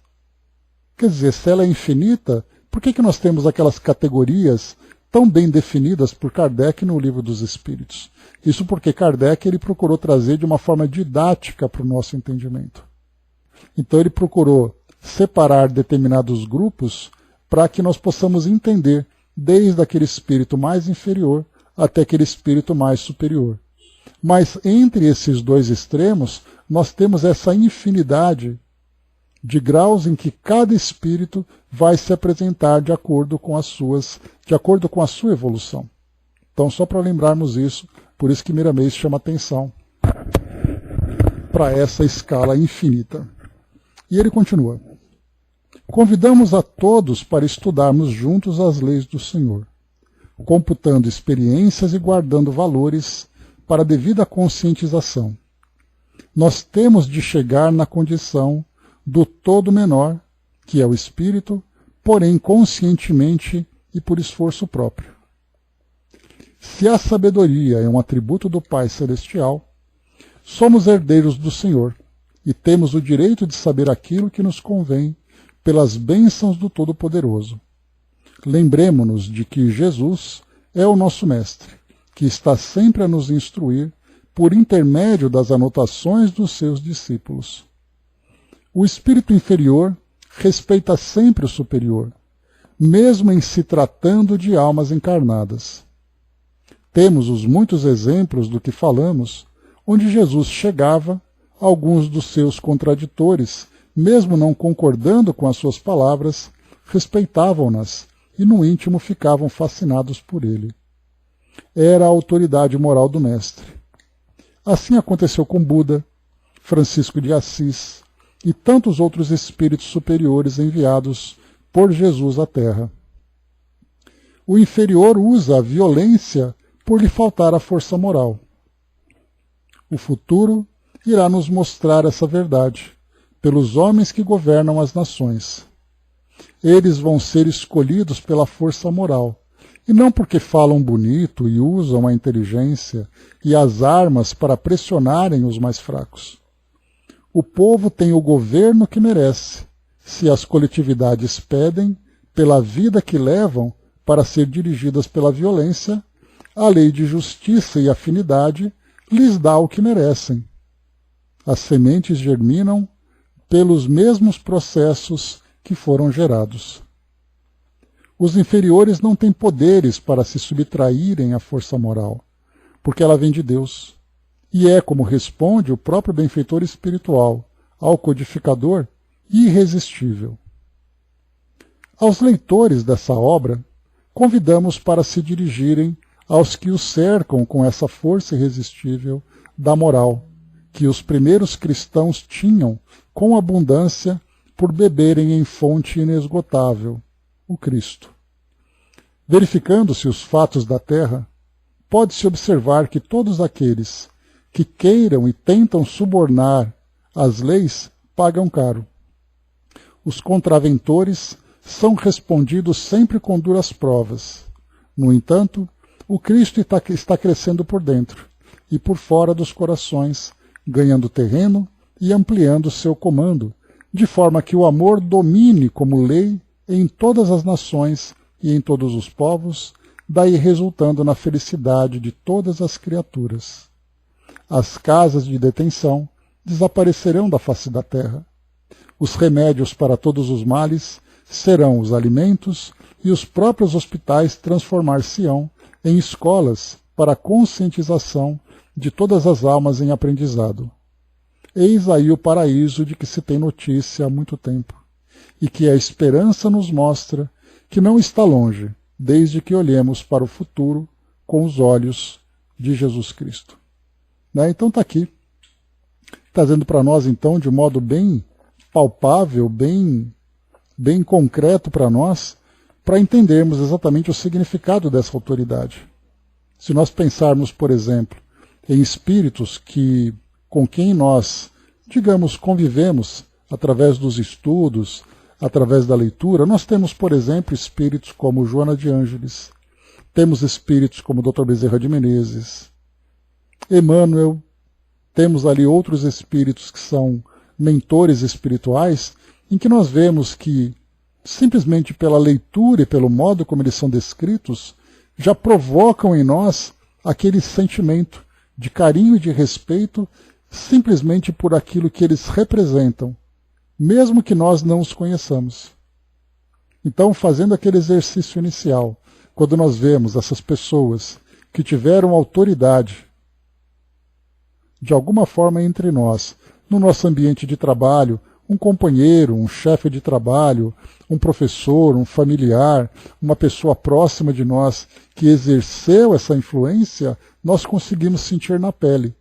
Quer dizer, se ela é infinita, por que nós temos aquelas categorias tão bem definidas por Kardec no Livro dos Espíritos? Isso porque Kardec ele procurou trazer de uma forma didática para o nosso entendimento. Então ele procurou separar determinados grupos para que nós possamos entender desde aquele espírito mais inferior até aquele espírito mais superior. Mas entre esses dois extremos, nós temos essa infinidade de graus em que cada espírito vai se apresentar de acordo com a sua evolução. Então, só para lembrarmos isso, por isso que Miramês chama atenção para essa escala infinita. E ele continua: convidamos a todos para estudarmos juntos as leis do Senhor, computando experiências e guardando valores para a devida conscientização. Nós temos de chegar na condição do todo menor, que é o espírito, porém conscientemente e por esforço próprio. Se a sabedoria é um atributo do Pai Celestial, somos herdeiros do Senhor e temos o direito de saber aquilo que nos convém pelas bênçãos do Todo-Poderoso. Lembremo-nos de que Jesus é o nosso Mestre, que está sempre a nos instruir por intermédio das anotações dos seus discípulos. O espírito inferior respeita sempre o superior, mesmo em se tratando de almas encarnadas. Temos os muitos exemplos do que falamos, onde Jesus chegava, alguns dos seus contraditores, mesmo não concordando com as suas palavras, respeitavam-nas e no íntimo ficavam fascinados por ele. Era a autoridade moral do Mestre. Assim aconteceu com Buda, Francisco de Assis e tantos outros espíritos superiores enviados por Jesus à Terra. O inferior usa a violência por lhe faltar a força moral. O futuro irá nos mostrar essa verdade, pelos homens que governam as nações. Eles vão ser escolhidos pela força moral, e não porque falam bonito e usam a inteligência e as armas para pressionarem os mais fracos. O povo tem o governo que merece, se as coletividades pedem, pela vida que levam para ser dirigidas pela violência, a lei de justiça e afinidade lhes dá o que merecem. As sementes germinam pelos mesmos processos que foram gerados. Os inferiores não têm poderes para se subtraírem à força moral, porque ela vem de Deus, e é, como responde o próprio benfeitor espiritual ao codificador, irresistível. Aos leitores dessa obra, convidamos para se dirigirem aos que os cercam com essa força irresistível da moral, que os primeiros cristãos tinham com abundância por beberem em fonte inesgotável, o Cristo. Verificando-se os fatos da terra, pode-se observar que todos aqueles que queiram e tentam subornar as leis pagam caro. Os contraventores são respondidos sempre com duras provas. No entanto, o Cristo está crescendo por dentro e por fora dos corações, ganhando terreno e ampliando seu comando, de forma que o amor domine como lei em todas as nações e em todos os povos, daí resultando na felicidade de todas as criaturas. As casas de detenção desaparecerão da face da terra. Os remédios para todos os males serão os alimentos e os próprios hospitais transformar-se-ão em escolas para a conscientização de todas as almas em aprendizado. Eis aí o paraíso de que se tem notícia há muito tempo, e que a esperança nos mostra que não está longe, desde que olhemos para o futuro com os olhos de Jesus Cristo. Né? Então está aqui, trazendo para nós, então, de modo bem palpável, bem concreto para nós, para entendermos exatamente o significado dessa autoridade. Se nós pensarmos, por exemplo, em espíritos com quem nós, digamos, convivemos através dos estudos, através da leitura, nós temos, por exemplo, espíritos como Joana de Ângeles, temos espíritos como Dr. Bezerra de Menezes, Emmanuel, temos ali outros espíritos que são mentores espirituais, em que nós vemos que, simplesmente pela leitura e pelo modo como eles são descritos, já provocam em nós aquele sentimento de carinho e de respeito, simplesmente por aquilo que eles representam, mesmo que nós não os conheçamos. Então, fazendo aquele exercício inicial, quando nós vemos essas pessoas que tiveram autoridade, de alguma forma entre nós, no nosso ambiente de trabalho, um companheiro, um chefe de trabalho, um professor, um familiar, uma pessoa próxima de nós que exerceu essa influência, nós conseguimos sentir na pele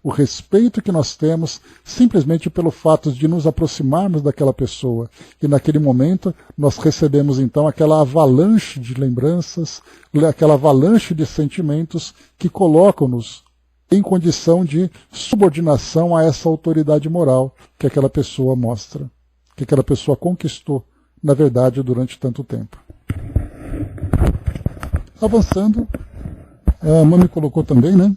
o respeito que nós temos simplesmente pelo fato de nos aproximarmos daquela pessoa. E naquele momento nós recebemos então aquela avalanche de lembranças, aquela avalanche de sentimentos que colocam-nos em condição de subordinação a essa autoridade moral que aquela pessoa mostra, que aquela pessoa conquistou, na verdade, durante tanto tempo. Avançando, a mãe me colocou também, né?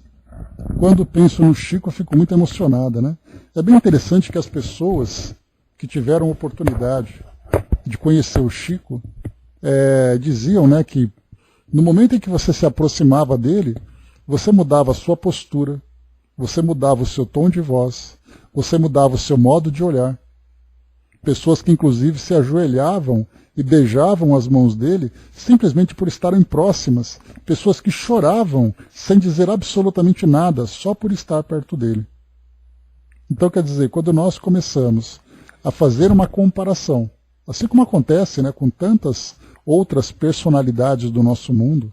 Quando penso no Chico, eu fico muito emocionada, né? É bem interessante que as pessoas que tiveram oportunidade de conhecer o Chico diziam, né, que no momento em que você se aproximava dele, você mudava a sua postura, você mudava o seu tom de voz, você mudava o seu modo de olhar. Pessoas que inclusive se ajoelhavam e beijavam as mãos dele simplesmente por estarem próximas. Pessoas que choravam sem dizer absolutamente nada, só por estar perto dele. Então, quer dizer, quando nós começamos a fazer uma comparação, assim como acontece, né, com tantas outras personalidades do nosso mundo,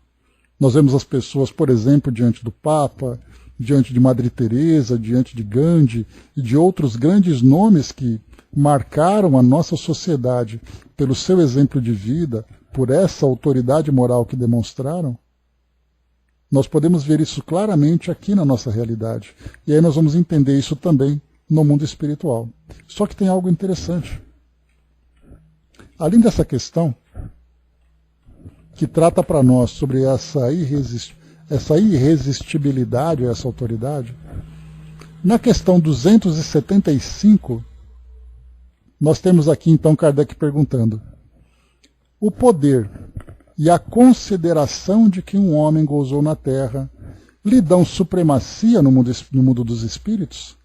nós vemos as pessoas, por exemplo, diante do Papa, diante de Madre Teresa, diante de Gandhi e de outros grandes nomes que marcaram a nossa sociedade pelo seu exemplo de vida, por essa autoridade moral que demonstraram. Nós podemos ver isso claramente aqui na nossa realidade. E aí nós vamos entender isso também no mundo espiritual. Só que tem algo interessante. Além dessa questão, que trata para nós sobre essa irresistibilidade, essa autoridade, na questão 275, nós temos aqui então Kardec perguntando: o poder e a consideração de que um homem gozou na Terra lhe dão supremacia no mundo dos espíritos?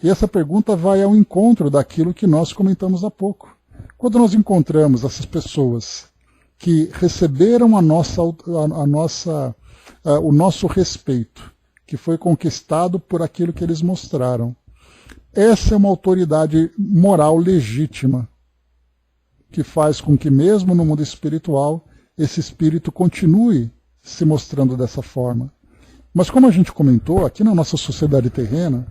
E essa pergunta vai ao encontro daquilo que nós comentamos há pouco. Quando nós encontramos essas pessoas que receberam o nosso respeito, que foi conquistado por aquilo que eles mostraram, essa é uma autoridade moral legítima, que faz com que mesmo no mundo espiritual, esse espírito continue se mostrando dessa forma. Mas como a gente comentou, aqui na nossa sociedade terrena,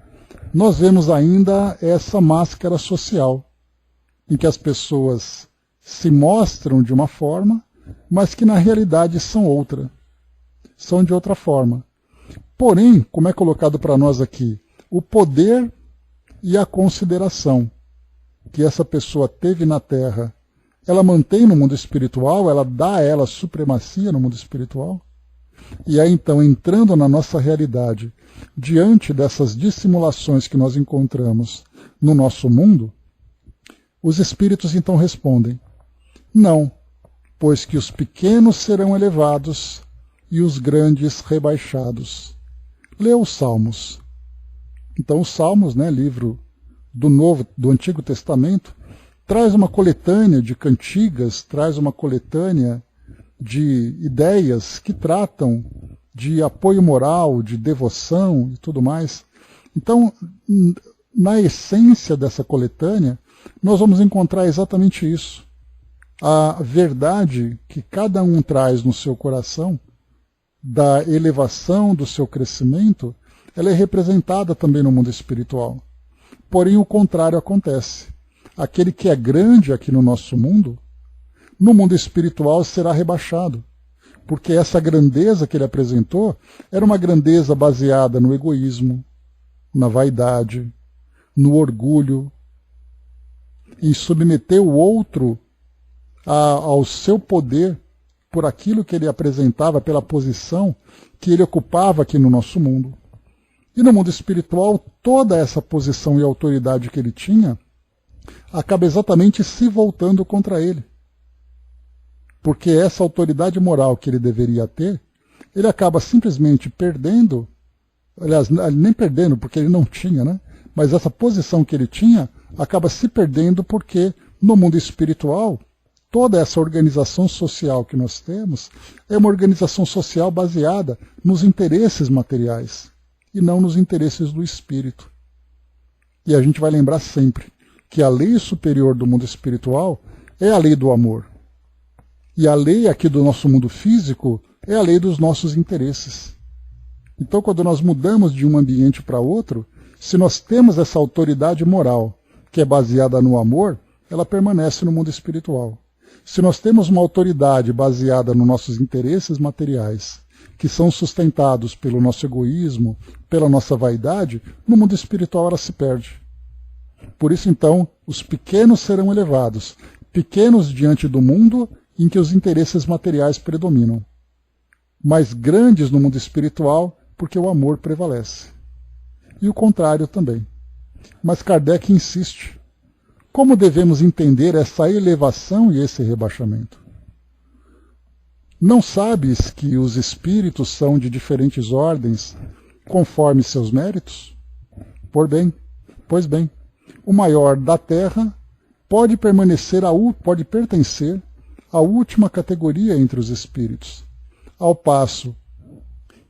nós vemos ainda essa máscara social, em que as pessoas se mostram de uma forma, mas que na realidade são outra. São de outra forma. Porém, como é colocado para nós aqui, o poder e a consideração que essa pessoa teve na Terra, ela mantém no mundo espiritual, ela dá a ela supremacia no mundo espiritual. E aí então, entrando na nossa realidade, diante dessas dissimulações que nós encontramos no nosso mundo, os espíritos então respondem: não, pois que os pequenos serão elevados e os grandes rebaixados. Lê os Salmos. Então os Salmos, né, livro do Antigo Testamento, traz uma coletânea de cantigas, traz uma coletânea de ideias que tratam de apoio moral, de devoção e tudo mais. Então, na essência dessa coletânea, nós vamos encontrar exatamente isso. a verdade que cada um traz no seu coração, da elevação do seu crescimento, ela é representada também no mundo espiritual. Porém, o contrário acontece. Aquele que é grande aqui no nosso mundo, no mundo espiritual será rebaixado, porque essa grandeza que ele apresentou era uma grandeza baseada no egoísmo, na vaidade, no orgulho, em submeter o outro ao seu poder por aquilo que ele apresentava, pela posição que ele ocupava aqui no nosso mundo. E no mundo espiritual, toda essa posição e autoridade que ele tinha acaba exatamente se voltando contra ele. Porque essa autoridade moral que ele deveria ter, ele acaba simplesmente perdendo, aliás, nem perdendo porque ele não tinha, né? Mas essa posição que ele tinha acaba se perdendo porque no mundo espiritual, toda essa organização social que nós temos é uma organização social baseada nos interesses materiais e não nos interesses do espírito. E a gente vai lembrar sempre que a lei superior do mundo espiritual é a lei do amor. E a lei aqui do nosso mundo físico é a lei dos nossos interesses. Então, quando nós mudamos de um ambiente para outro, se nós temos essa autoridade moral, que é baseada no amor, ela permanece no mundo espiritual. Se nós temos uma autoridade baseada nos nossos interesses materiais, que são sustentados pelo nosso egoísmo, pela nossa vaidade, no mundo espiritual ela se perde. Por isso, então, os pequenos serão elevados, pequenos diante do mundo em que os interesses materiais predominam, mas grandes no mundo espiritual porque o amor prevalece. E o contrário também. Mas Kardec insiste. Como devemos entender essa elevação e esse rebaixamento? Não sabes que os espíritos são de diferentes ordens, conforme seus méritos? Pois bem, o maior da terra pode pertencer à última categoria entre os espíritos, ao passo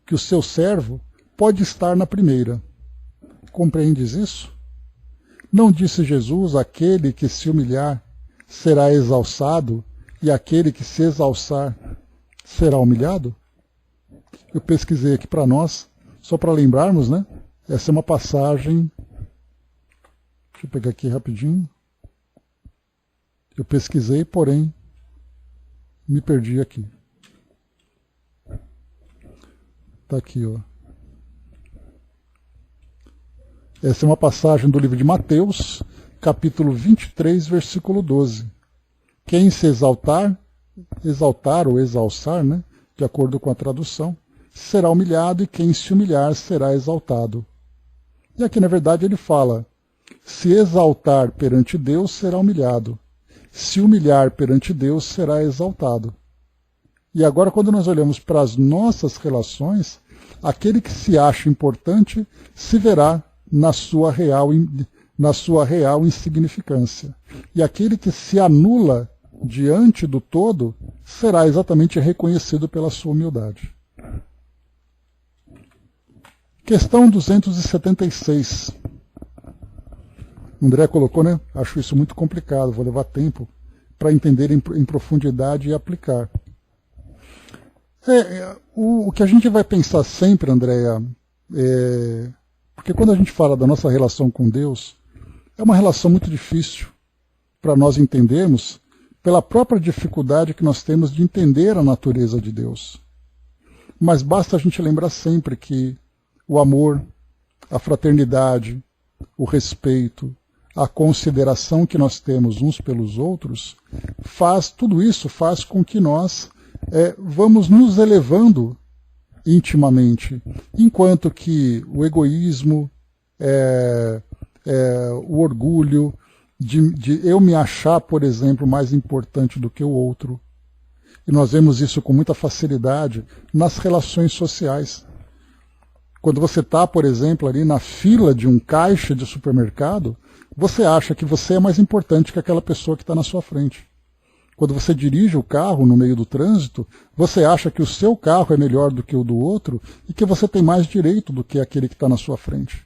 que o seu servo pode estar na primeira. Compreendes isso? Não disse Jesus: aquele que se humilhar será exalçado, e aquele que se exalçar será humilhado? Eu pesquisei aqui para nós, só para lembrarmos, né? Essa é uma passagem. Deixa eu pegar aqui rapidinho. Eu pesquisei, porém me perdi aqui. Está aqui, ó. Essa é uma passagem do livro de Mateus, capítulo 23, versículo 12. Quem se exaltar ou exalçar, né, de acordo com a tradução, será humilhado, e quem se humilhar será exaltado. E aqui, na verdade, ele fala: se exaltar perante Deus, será humilhado. Se humilhar perante Deus, será exaltado. E agora, quando nós olhamos para as nossas relações, aquele que se acha importante se verá na sua real insignificância. E aquele que se anula diante do todo será exatamente reconhecido pela sua humildade. Questão 276. André colocou, né? Acho isso muito complicado, vou levar tempo para entender em profundidade e aplicar. O que a gente vai pensar sempre, Andréia, porque quando a gente fala da nossa relação com Deus, é uma relação muito difícil para nós entendermos, pela própria dificuldade que nós temos de entender a natureza de Deus. Mas basta a gente lembrar sempre que o amor, a fraternidade, o respeito, a consideração que nós temos uns pelos outros, tudo isso faz com que nós vamos nos elevando intimamente, enquanto que o egoísmo, o orgulho, de eu me achar, por exemplo, mais importante do que o outro. E nós vemos isso com muita facilidade nas relações sociais. Quando você está, por exemplo, ali na fila de um caixa de supermercado, você acha que você é mais importante que aquela pessoa que está na sua frente. Quando você dirige o carro no meio do trânsito, você acha que o seu carro é melhor do que o do outro e que você tem mais direito do que aquele que está na sua frente.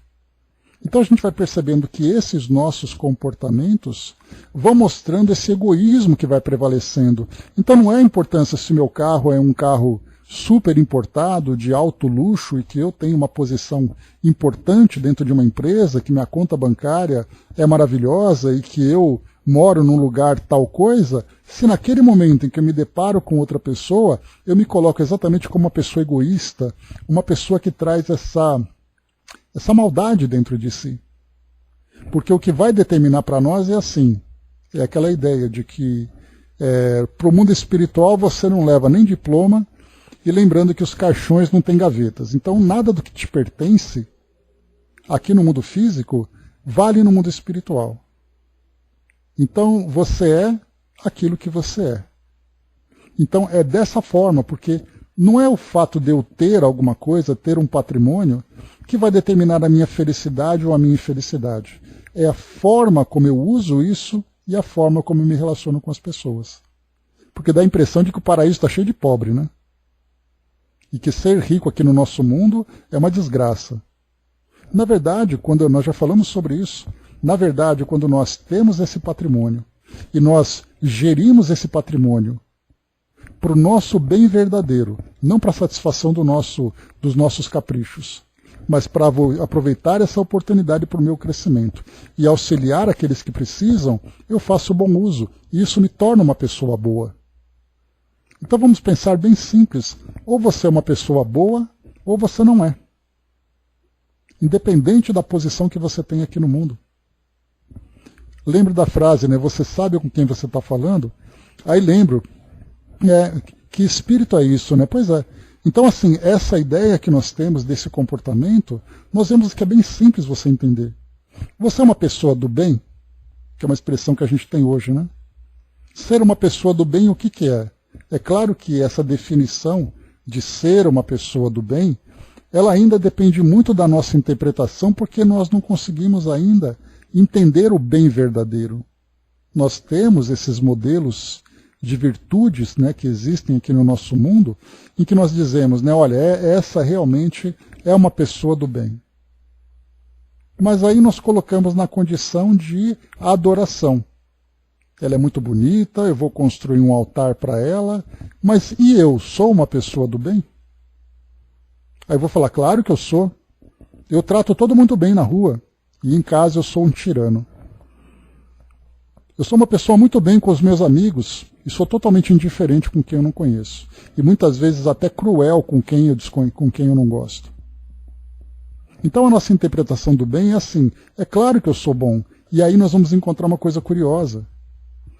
Então a gente vai percebendo que esses nossos comportamentos vão mostrando esse egoísmo que vai prevalecendo. Então não é a importância se meu carro é um carro super importado, de alto luxo, e que eu tenho uma posição importante dentro de uma empresa, que minha conta bancária é maravilhosa e que eu moro num lugar tal coisa, se naquele momento em que eu me deparo com outra pessoa, eu me coloco exatamente como uma pessoa egoísta, uma pessoa que traz essa maldade dentro de si. Porque o que vai determinar para nós é assim, é aquela ideia de que para o mundo espiritual você não leva nem diploma, e lembrando que os caixões não têm gavetas. Então nada do que te pertence aqui no mundo físico vale no mundo espiritual. Então você é aquilo que você é. Então é dessa forma, porque não é o fato de eu ter alguma coisa, ter um patrimônio, que vai determinar a minha felicidade ou a minha infelicidade. É a forma como eu uso isso e a forma como eu me relaciono com as pessoas. Porque dá a impressão de que o paraíso está cheio de pobre, né? E que ser rico aqui no nosso mundo é uma desgraça. Na verdade, quando nós já falamos sobre isso, na verdade, quando nós temos esse patrimônio e nós gerimos esse patrimônio para o nosso bem verdadeiro, não para a satisfação dos nossos caprichos, mas para aproveitar essa oportunidade para o meu crescimento e auxiliar aqueles que precisam, eu faço bom uso e isso me torna uma pessoa boa. Então vamos pensar bem simples, ou você é uma pessoa boa ou você não é. Independente da posição que você tem aqui no mundo. Lembro da frase, né? Você sabe com quem você está falando? Aí lembro, que espírito é isso, né? Pois é. Então, assim, essa ideia que nós temos desse comportamento, nós vemos que é bem simples você entender. Você é uma pessoa do bem, que é uma expressão que a gente tem hoje, né? Ser uma pessoa do bem, o que que é? É claro que essa definição de ser uma pessoa do bem, ela ainda depende muito da nossa interpretação, porque nós não conseguimos ainda entender o bem verdadeiro. Nós temos esses modelos de virtudes, né, que existem aqui no nosso mundo, em que nós dizemos, né, olha, essa realmente é uma pessoa do bem. Mas aí nós colocamos na condição de adoração. Ela é muito bonita, eu vou construir um altar para ela, mas e eu sou uma pessoa do bem? Aí eu vou falar, claro que eu sou. Eu trato todo mundo bem na rua, e em casa eu sou um tirano. Eu sou uma pessoa muito bem com os meus amigos, e sou totalmente indiferente com quem eu não conheço. E muitas vezes até cruel com quem eu não gosto. Então a nossa interpretação do bem é assim, é claro que eu sou bom, e aí nós vamos encontrar uma coisa curiosa.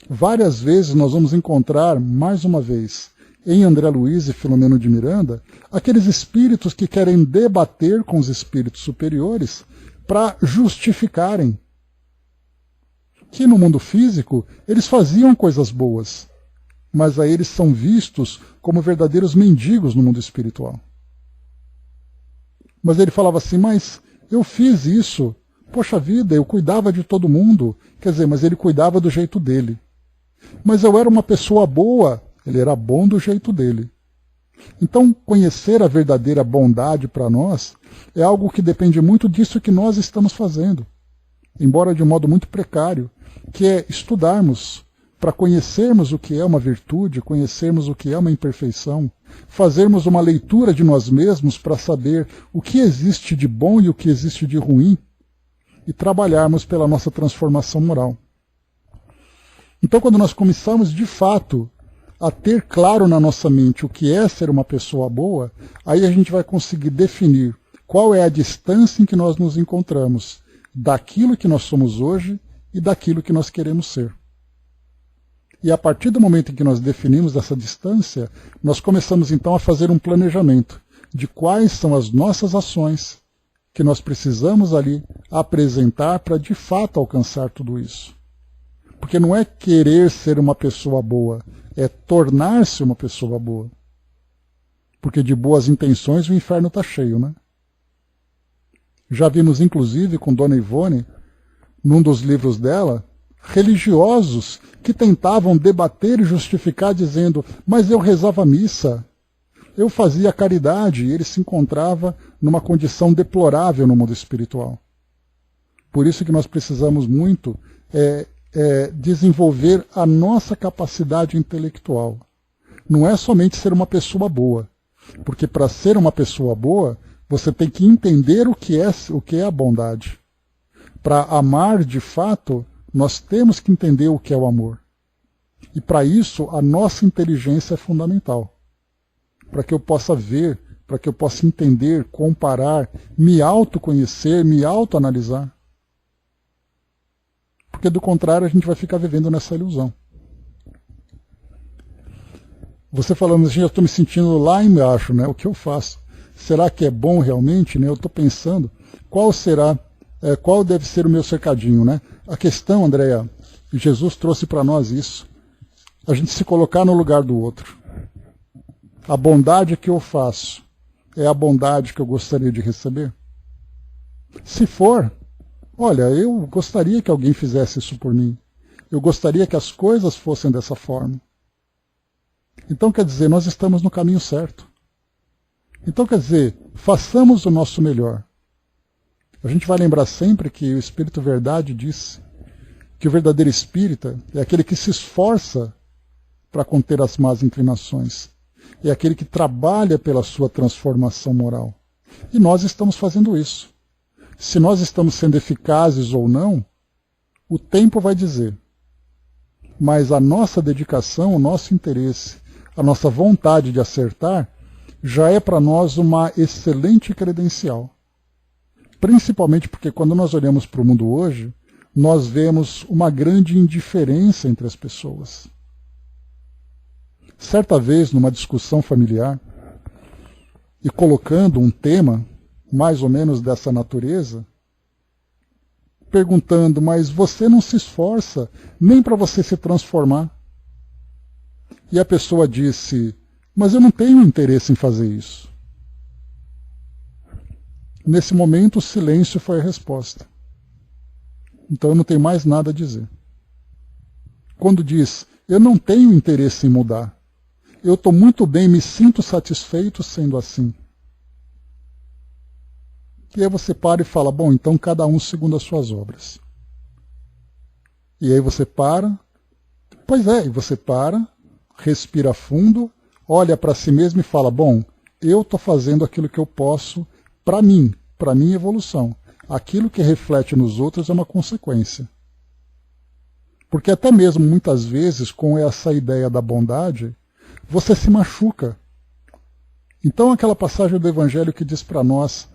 Várias vezes nós vamos encontrar, mais uma vez, em André Luiz e Filomeno de Miranda, aqueles espíritos que querem debater com os espíritos superiores para justificarem que no mundo físico eles faziam coisas boas, mas aí eles são vistos como verdadeiros mendigos no mundo espiritual. Mas ele falava assim, mas eu fiz isso, poxa vida, eu cuidava de todo mundo, quer dizer, mas ele cuidava do jeito dele. Mas eu era uma pessoa boa, ele era bom do jeito dele. Então, conhecer a verdadeira bondade para nós é algo que depende muito disso que nós estamos fazendo, embora de um modo muito precário, que é estudarmos para conhecermos o que é uma virtude, conhecermos o que é uma imperfeição, fazermos uma leitura de nós mesmos para saber o que existe de bom e o que existe de ruim e trabalharmos pela nossa transformação moral. Então, quando nós começamos, de fato, a ter claro na nossa mente o que é ser uma pessoa boa, aí a gente vai conseguir definir qual é a distância em que nós nos encontramos daquilo que nós somos hoje e daquilo que nós queremos ser. E a partir do momento em que nós definimos essa distância, nós começamos então a fazer um planejamento de quais são as nossas ações que nós precisamos ali apresentar para de fato alcançar tudo isso. Porque não é querer ser uma pessoa boa, é tornar-se uma pessoa boa. Porque de boas intenções o inferno está cheio, né? Já vimos, inclusive, com Dona Ivone, num dos livros dela, religiosos que tentavam debater e justificar dizendo, mas eu rezava missa, eu fazia caridade, e ele se encontrava numa condição deplorável no mundo espiritual. Por isso que nós precisamos muito desenvolver a nossa capacidade intelectual. Não é somente ser uma pessoa boa, porque para ser uma pessoa boa, você tem que entender o que é a bondade. Para amar de fato, nós temos que entender o que é o amor. E para isso, a nossa inteligência é fundamental. Para que eu possa ver, para que eu possa entender, comparar, me autoconhecer, me autoanalisar. Porque do contrário, a gente vai ficar vivendo nessa ilusão. Você falando assim, eu estou me sentindo lá embaixo, né? O que eu faço? Será que é bom realmente? Né? Eu estou pensando, qual deve ser o meu cercadinho, né? A questão, Andréa, Jesus trouxe para nós isso. A gente se colocar no lugar do outro. A bondade que eu faço é a bondade que eu gostaria de receber? Se for, olha, eu gostaria que alguém fizesse isso por mim. Eu gostaria que as coisas fossem dessa forma. Então, quer dizer, nós estamos no caminho certo. Então, quer dizer, façamos o nosso melhor. A gente vai lembrar sempre que o Espírito Verdade disse que o verdadeiro espírita é aquele que se esforça para conter as más inclinações. É aquele que trabalha pela sua transformação moral. E nós estamos fazendo isso. Se nós estamos sendo eficazes ou não, o tempo vai dizer. Mas a nossa dedicação, o nosso interesse, a nossa vontade de acertar, já é para nós uma excelente credencial. Principalmente porque quando nós olhamos para o mundo hoje, nós vemos uma grande indiferença entre as pessoas. Certa vez, numa discussão familiar, e colocando um tema mais ou menos dessa natureza, perguntando, mas você não se esforça nem para você se transformar. E a pessoa disse, mas eu não tenho interesse em fazer isso. Nesse momento, o silêncio foi a resposta. Então eu não tenho mais nada a dizer. Quando diz, eu não tenho interesse em mudar, eu estou muito bem, me sinto satisfeito sendo assim. E aí você para e fala, bom, então cada um segundo as suas obras. E aí você para, e você para, respira fundo, olha para si mesmo e fala, bom, eu estou fazendo aquilo que eu posso para mim, para minha evolução. Aquilo que reflete nos outros é uma consequência. Porque até mesmo muitas vezes, com essa ideia da bondade, você se machuca. Então aquela passagem do Evangelho que diz para nós,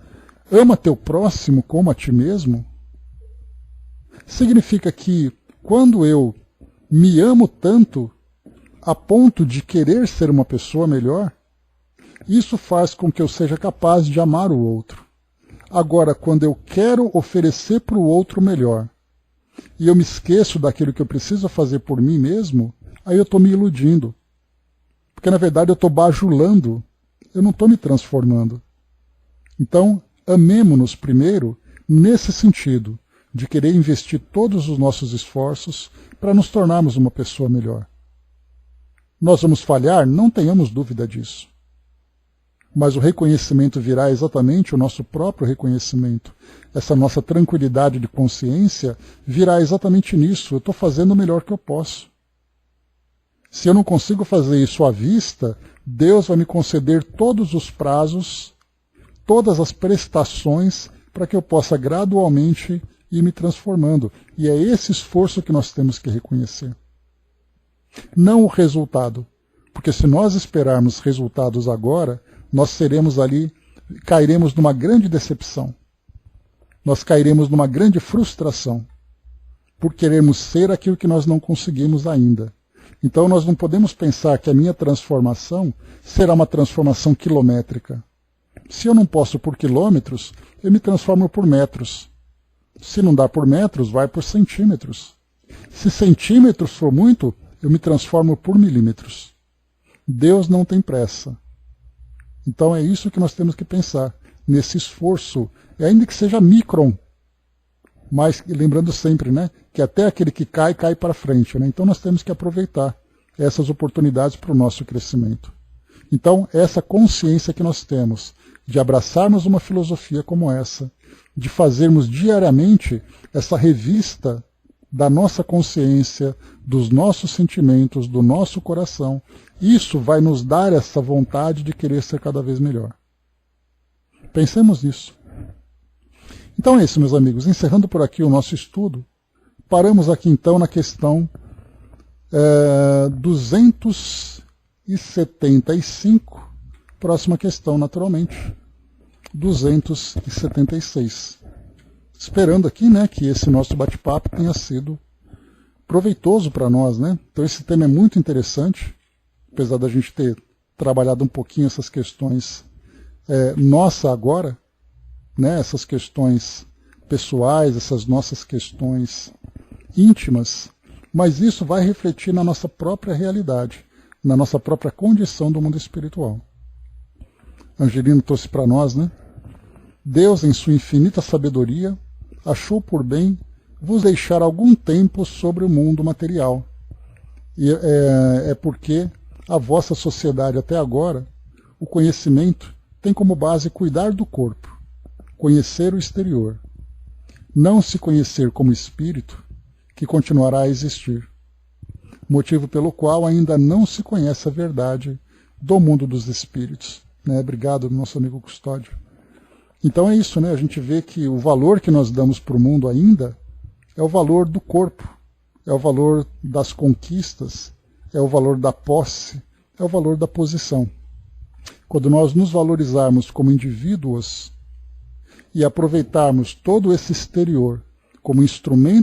ama teu próximo como a ti mesmo, significa que quando eu me amo tanto a ponto de querer ser uma pessoa melhor, isso faz com que eu seja capaz de amar o outro. Agora, quando eu quero oferecer para o outro melhor, e eu me esqueço daquilo que eu preciso fazer por mim mesmo, aí eu estou me iludindo. Porque, na verdade, eu estou bajulando, eu não estou me transformando. Então, amemo-nos primeiro nesse sentido, de querer investir todos os nossos esforços para nos tornarmos uma pessoa melhor. Nós vamos falhar? Não tenhamos dúvida disso. Mas o reconhecimento virá exatamente o nosso próprio reconhecimento. Essa nossa tranquilidade de consciência virá exatamente nisso. Eu estou fazendo o melhor que eu posso. Se eu não consigo fazer isso à vista, Deus vai me conceder todos os prazos, todas as prestações, para que eu possa gradualmente ir me transformando. E é esse esforço que nós temos que reconhecer. Não o resultado. Porque se nós esperarmos resultados agora, nós cairemos numa grande decepção. Nós cairemos numa grande frustração por querermos ser aquilo que nós não conseguimos ainda. Então nós não podemos pensar que a minha transformação será uma transformação quilométrica. Se eu não posso por quilômetros, eu me transformo por metros. Se não dá por metros, vai por centímetros. Se centímetros for muito, eu me transformo por milímetros. Deus não tem pressa. Então é isso que nós temos que pensar, nesse esforço, ainda que seja micron, mas lembrando sempre, né, que até aquele que cai para frente. Né? Então nós temos que aproveitar essas oportunidades para o nosso crescimento. Então, essa consciência que nós temos de abraçarmos uma filosofia como essa, de fazermos diariamente essa revista da nossa consciência, dos nossos sentimentos, do nosso coração, isso vai nos dar essa vontade de querer ser cada vez melhor. Pensemos nisso. Então é isso, meus amigos. Encerrando por aqui o nosso estudo, paramos aqui então na questão 275, próxima questão, naturalmente, 276. Esperando aqui, né, que esse nosso bate-papo tenha sido proveitoso para nós, né? Então esse tema é muito interessante, apesar da gente ter trabalhado um pouquinho essas questões nossa agora, né, essas questões pessoais, essas nossas questões íntimas, mas isso vai refletir na nossa própria realidade, na nossa própria condição do mundo espiritual. Angelino trouxe para nós, né? Deus, em sua infinita sabedoria, achou por bem vos deixar algum tempo sobre o mundo material. E é porque a vossa sociedade até agora, o conhecimento tem como base cuidar do corpo, conhecer o exterior, não se conhecer como espírito, que continuará a existir, motivo pelo qual ainda não se conhece a verdade do mundo dos espíritos. Né? Obrigado, nosso amigo Custódio. Então é isso, né? A gente vê que o valor que nós damos para o mundo ainda é o valor do corpo, é o valor das conquistas, é o valor da posse, é o valor da posição. Quando nós nos valorizarmos como indivíduos e aproveitarmos todo esse exterior como instrumento